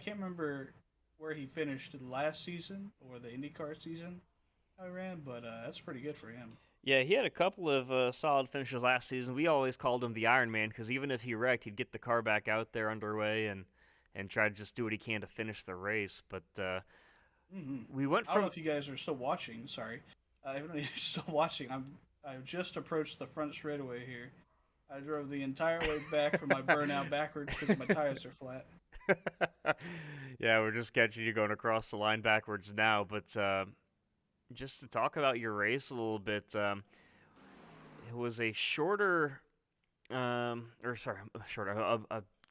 can't remember where he finished last season or the IndyCar season I ran, but that's pretty good for him. Yeah, he had a couple of solid finishes last season. We always called him the Iron Man because even if he wrecked, he'd get the car back out there underway and try to just do what he can to finish the race. But we went from... I don't know if you guys are still watching. Sorry. If you're still watching, I've just approached the front straightaway here. I drove the entire way back from my burnout backwards because my tires are flat. Yeah, we're just catching you going across the line backwards now. But just to talk about your race a little bit, it was a shorter, a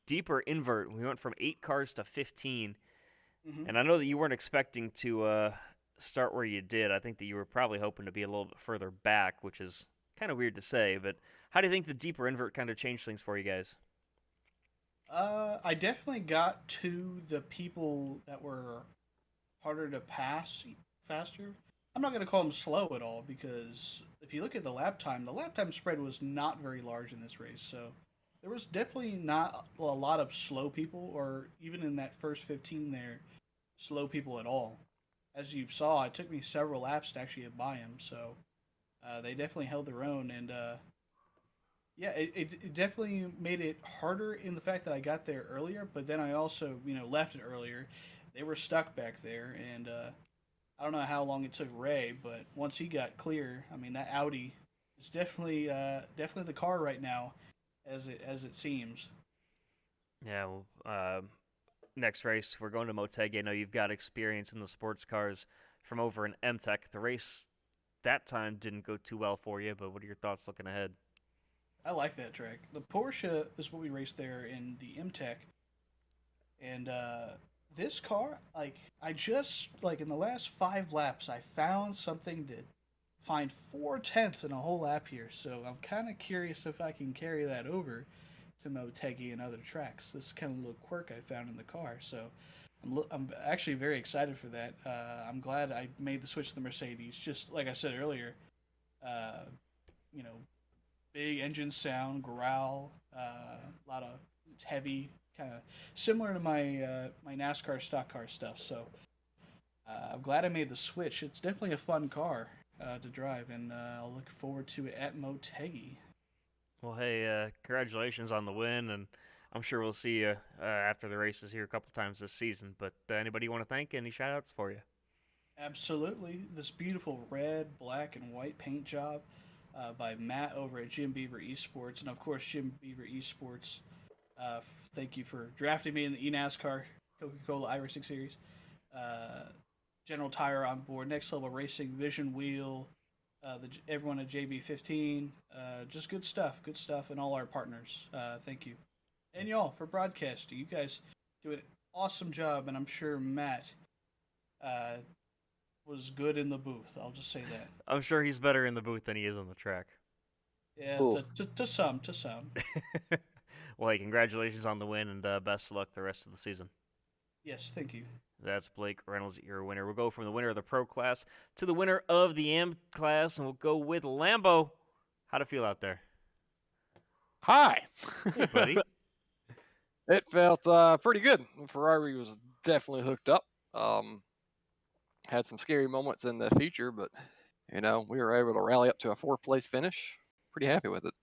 deeper invert. We went from 8 cars to 15. Mm-hmm. And I know that you weren't expecting to start where you did. I think that you were probably hoping to be a little bit further back, which is kind of weird to say. But how do you think the deeper invert kind of changed things for you guys? I definitely got to the people that were harder to pass faster. I'm not going to call them slow at all because if you look at the lap time spread was not very large in this race. So there was definitely not a lot of slow people, or even in that first 15 there, slow people at all. As you saw, it took me several laps to actually get by them. So they definitely held their own, and yeah, it definitely made it harder in the fact that I got there earlier, but then I also, left it earlier. They were stuck back there, and I don't know how long it took Ray, but once he got clear, I mean, that Audi is definitely the car right now, as it seems. Yeah, well, next race, we're going to Motegi. I know you've got experience in the sports cars from over in MTech. The race that time didn't go too well for you, but what are your thoughts looking ahead? I like that track. The Porsche is what we raced there in the MTech. And this car, I just, in the last 5 laps, I found something to find 4/10 in a whole lap here. So I'm kind of curious if I can carry that over to Motegi and other tracks. This is kind of a little quirk I found in the car. So I'm actually very excited for that. I'm glad I made the switch to the Mercedes. Just like I said earlier, big engine sound, growl, a lot of heavy, kind of similar to my my NASCAR stock car stuff. So I'm glad I made the switch. It's definitely a fun car to drive, and I'll look forward to it at Motegi. Well, hey, congratulations on the win, and I'm sure we'll see you after the races here a couple times this season. But anybody you want to thank? Any shout-outs for you? Absolutely. This beautiful red, black, and white paint job by Matt over at Jim Beaver Esports. And, of course, Jim Beaver Esports, thank you for drafting me in the eNASCAR Coca-Cola iRacing Series. General Tire on board, Next Level Racing, Vision Wheel, everyone at JB15. Just good stuff, and all our partners. Thank you. and y'all for broadcasting. You guys do an awesome job, and I'm sure Matt uh, was good in the booth. I'll just say that. I'm sure he's better in the booth than he is on the track. Yeah, Ooh. to some. Well, hey, congratulations on the win, and best of luck the rest of the season. Yes, thank you. That's Blake Reynolds, your winner. We'll go from the winner of the Pro class to the winner of the Am class, and we'll go with Lambo. How'd it feel out there? Hi. Hey, buddy. It felt pretty good. The Ferrari was definitely hooked up. Had some scary moments in the feature, but we were able to rally up to a 4th place finish. Pretty happy with it.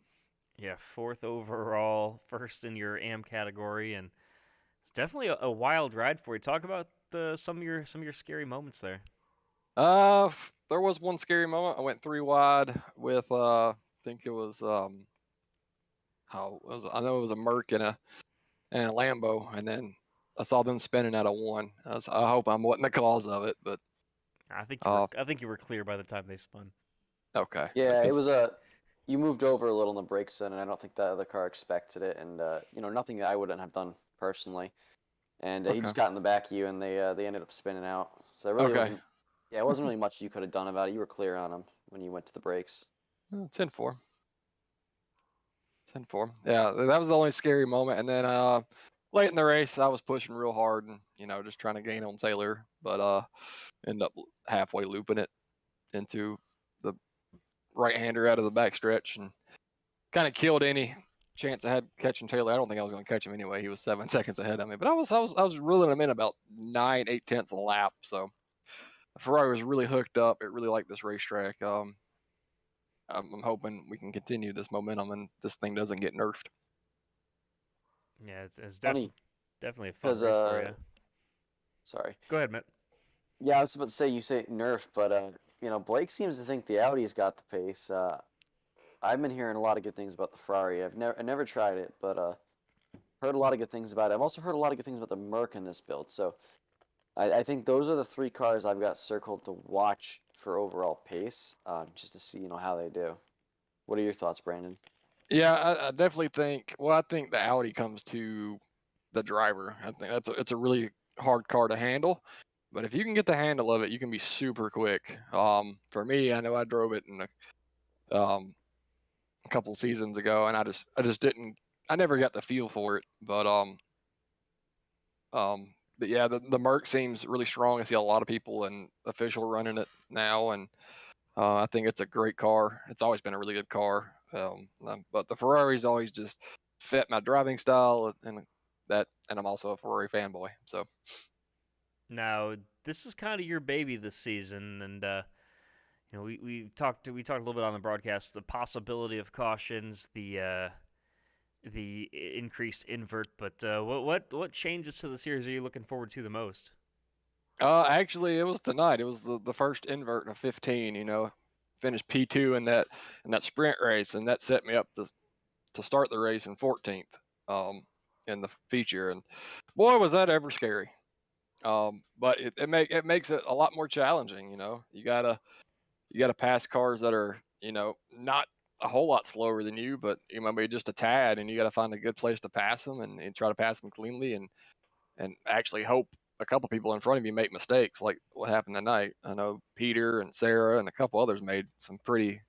Yeah, 4th overall, 1st in your Am category, and it's definitely a wild ride for you. Talk about some of your scary moments there. There was one scary moment. I went 3 wide with I think it was I know it was a Merc and a Lambo, and then I saw them spinning out of 1. I hope I wasn't the cause of it, but I think you were clear by the time they spun. okay. Yeah, it was you moved over a little in the brakes then, and I don't think that other car expected it, and nothing that I wouldn't have done personally. And he just got in the back of you, and they ended up spinning out. So it really wasn't. Yeah, it wasn't really much you could have done about it. You were clear on him when you went to the brakes. 10-4. 10-4. Yeah, that was the only scary moment. And then late in the race, I was pushing real hard and just trying to gain on Taylor, but ended up halfway looping it into the right-hander out of the backstretch and kind of killed any chance I had catching Taylor. I don't think I was going to catch him anyway. He was 7 seconds ahead of me, but I was reeling him in about 9/8 of a lap. So the Ferrari was really hooked up. It really liked this racetrack. I'm hoping we can continue this momentum and this thing doesn't get nerfed. Yeah, it's Funny, definitely a fun race for you. Sorry. Go ahead, Matt. Yeah, I was about to say you say nerf, but Blake seems to think the Audi's got the pace. I've been hearing a lot of good things about the Ferrari. I never tried it, but heard a lot of good things about it. I've also heard a lot of good things about the Merc in this build. So I think those are the 3 cars I've got circled to watch for overall pace, just to see how they do. What are your thoughts, Brandon? Yeah, I definitely think. Well, I think the Audi comes to the driver. I think it's a really hard car to handle. But if you can get the handle of it, you can be super quick. For me, I know I drove it in a couple seasons ago, and I just didn't. I never got the feel for it. But yeah, the Merc seems really strong. I see a lot of people and official running it now, and I think it's a great car. It's always been a really good car. But the Ferrari's always just fit my driving style, and I'm also a Ferrari fanboy. So Now, this is kind of your baby this season, and we talked a little bit on the broadcast the possibility of cautions, the increased invert, but what changes to the series are you looking forward to the most? actually, it was tonight. It was the first invert of 15. Finished P2 in that sprint race, and that set me up to start the race in 14th in the feature. And boy, was that ever scary. But it makes it a lot more challenging. You gotta pass cars that are not a whole lot slower than you, but maybe just a tad, and you gotta find a good place to pass them and try to pass them cleanly and actually hope a couple people in front of you make mistakes like what happened tonight. I know Peter and Sarah and a couple others made some pretty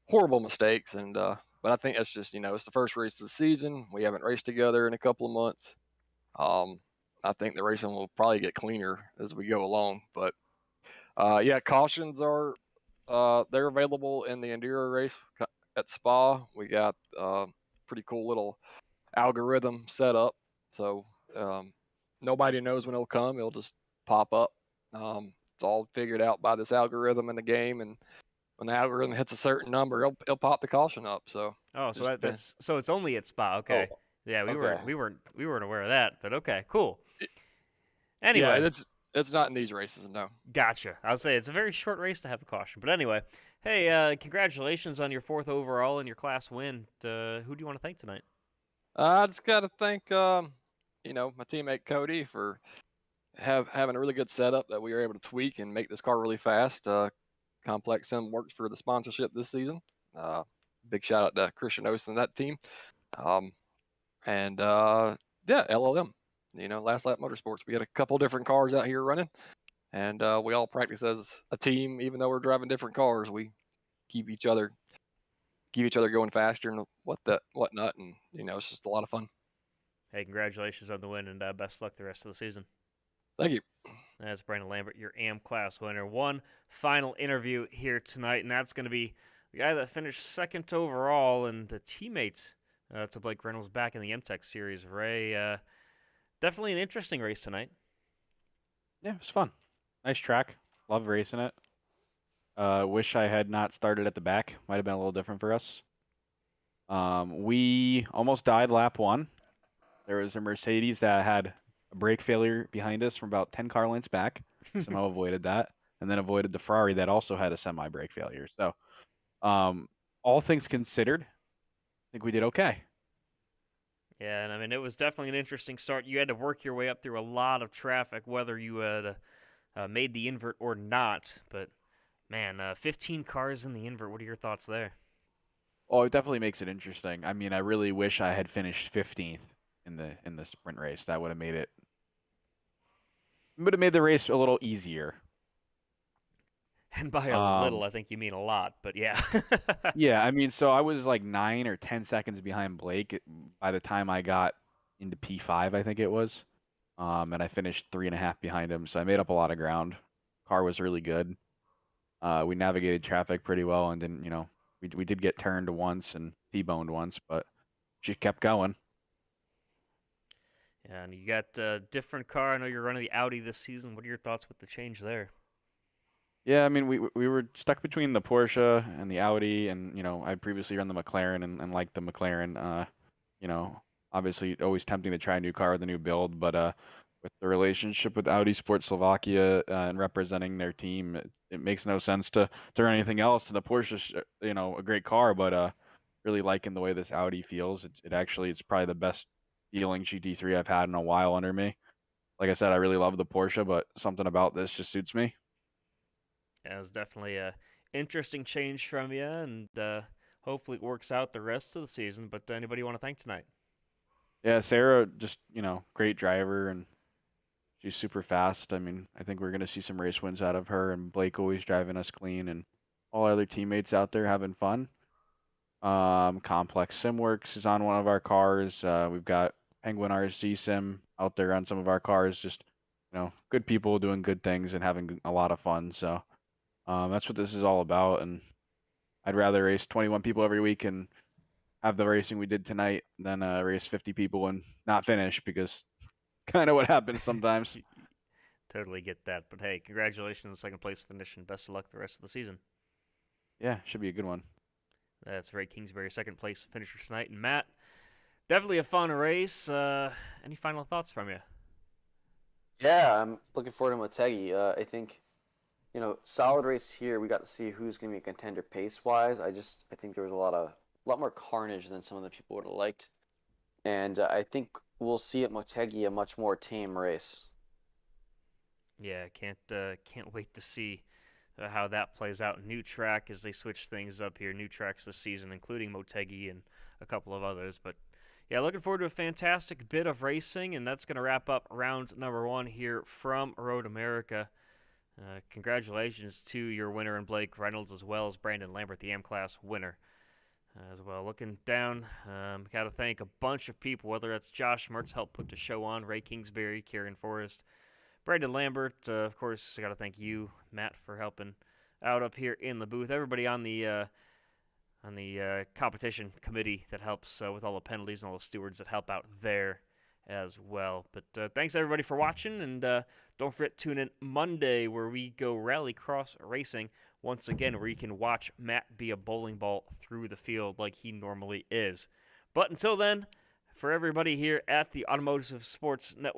horrible mistakes, and but I think that's just it's the first race of the season. We haven't raced together in a couple of months. I think the racing will probably get cleaner as we go along, but yeah, cautions are they're available in the enduro race at Spa. We got pretty cool little algorithm set up, so nobody knows when it'll come. It'll just pop up. It's all figured out by this algorithm in the game, and when the algorithm hits a certain number, it'll pop the caution up. So so so it's only at Spa. Okay. Oh, Yeah, we okay. weren't aware of that, but okay, cool. Anyway, yeah, it's not in these races, no. Gotcha. I would say it's a very short race to have a caution, but anyway, hey, congratulations on your 4th overall and your class win. Who do you want to thank tonight? I just got to thank my teammate Cody for having a really good setup that we were able to tweak and make this car really fast. Complex Sim works for the sponsorship this season. Big shout out to Christian Ost and that team. And yeah, LLM. Last lap motorsports. We got a couple different cars out here running, and we all practice as a team, even though we're driving different cars. We keep each other going faster and whatnot, and it's just a lot of fun. Hey, congratulations on the win, and best luck the rest of the season. Thank you. That's Brandon Lambert, your AM class winner. One final interview here tonight, and that's going to be the guy that finished second overall and the teammate to Blake Reynolds back in the MTech series. Ray, definitely an interesting race tonight. Yeah, it was fun. Nice track. Love racing it. Wish I had not started at the back. Might have been a little different for us. We almost died lap 1. There was a Mercedes that had a brake failure behind us from about 10 car lengths back. Somehow avoided that. And then avoided the Ferrari that also had a semi-brake failure. So, all things considered, I think we did okay. Yeah, and I mean, it was definitely an interesting start. You had to work your way up through a lot of traffic, whether you had made the invert or not. But, man, 15 cars in the invert. What are your thoughts there? Oh, it definitely makes it interesting. I mean, I really wish I had finished 15th in the sprint race. That would have made the race a little easier. And by a little, I think you mean a lot, but yeah. Yeah, I mean, so I was like 9 or 10 seconds behind Blake by the time I got into P5, I think it was. And I finished 3.5 behind him, so I made up a lot of ground. Car was really good. We navigated traffic pretty well, and didn't, we did get turned once and T-boned once, but she kept going. Yeah, and you got a different car. I know you're running the Audi this season. What are your thoughts with the change there? Yeah, I mean, we were stuck between the Porsche and the Audi, and I'd previously run the McLaren and liked the McLaren. Obviously always tempting to try a new car with a new build, but with the relationship with Audi Sport Slovakia and representing their team, it makes no sense to run anything else. And the Porsche's a great car, but really liking the way this Audi feels. It's probably the best feeling GT3 I've had in a while under me. Like I said, I really love the Porsche, but something about this just suits me. Yeah, it was definitely a interesting change from you, and hopefully it works out the rest of the season. But anybody you want to thank tonight? Yeah, Sarah, just great driver, and she's super fast. I mean, I think we're gonna see some race wins out of her, and Blake always driving us clean, and all our other teammates out there having fun. Complex SimWorks is on one of our cars. We've got Penguin RC Sim out there on some of our cars. Just good people doing good things and having a lot of fun. So that's what this is all about. And I'd rather race 21 people every week and have the racing we did tonight than race 50 people and not finish, because kind of what happens sometimes. Totally get that. But hey, congratulations on second place finish, and best of luck the rest of the season. Yeah, should be a good one. That's Ray Kingsbury, second place finisher tonight. And Matt, definitely a fun race. Any final thoughts from you? Yeah, I'm looking forward to Motegi. I think, solid race here. We got to see who's going to be a contender pace-wise. I think there was a lot more carnage than some of the people would have liked. And I think we'll see at Motegi a much more tame race. Yeah, can't wait to see how that plays out. New track as they switch things up here. New tracks this season, including Motegi and a couple of others. But yeah, looking forward to a fantastic bit of racing, and that's going to wrap up round number 1 here from Road America. Congratulations to your winner and Blake Reynolds, as well as Brandon Lambert, the M-Class winner. As well, looking down, got to thank a bunch of people, whether that's Josh Mertz, helped put the show on, Ray Kingsbury, Kieran Forrest, Brandon Lambert, of course, I got to thank you, Matt, for helping out up here in the booth. Everybody on the competition committee that helps with all the penalties and all the stewards that help out there as well. But thanks, everybody, for watching, and don't forget to tune in Monday where we go rallycross racing once again, where you can watch Matt be a bowling ball through the field like he normally is. But until then, for everybody here at the Automotive Sports Network,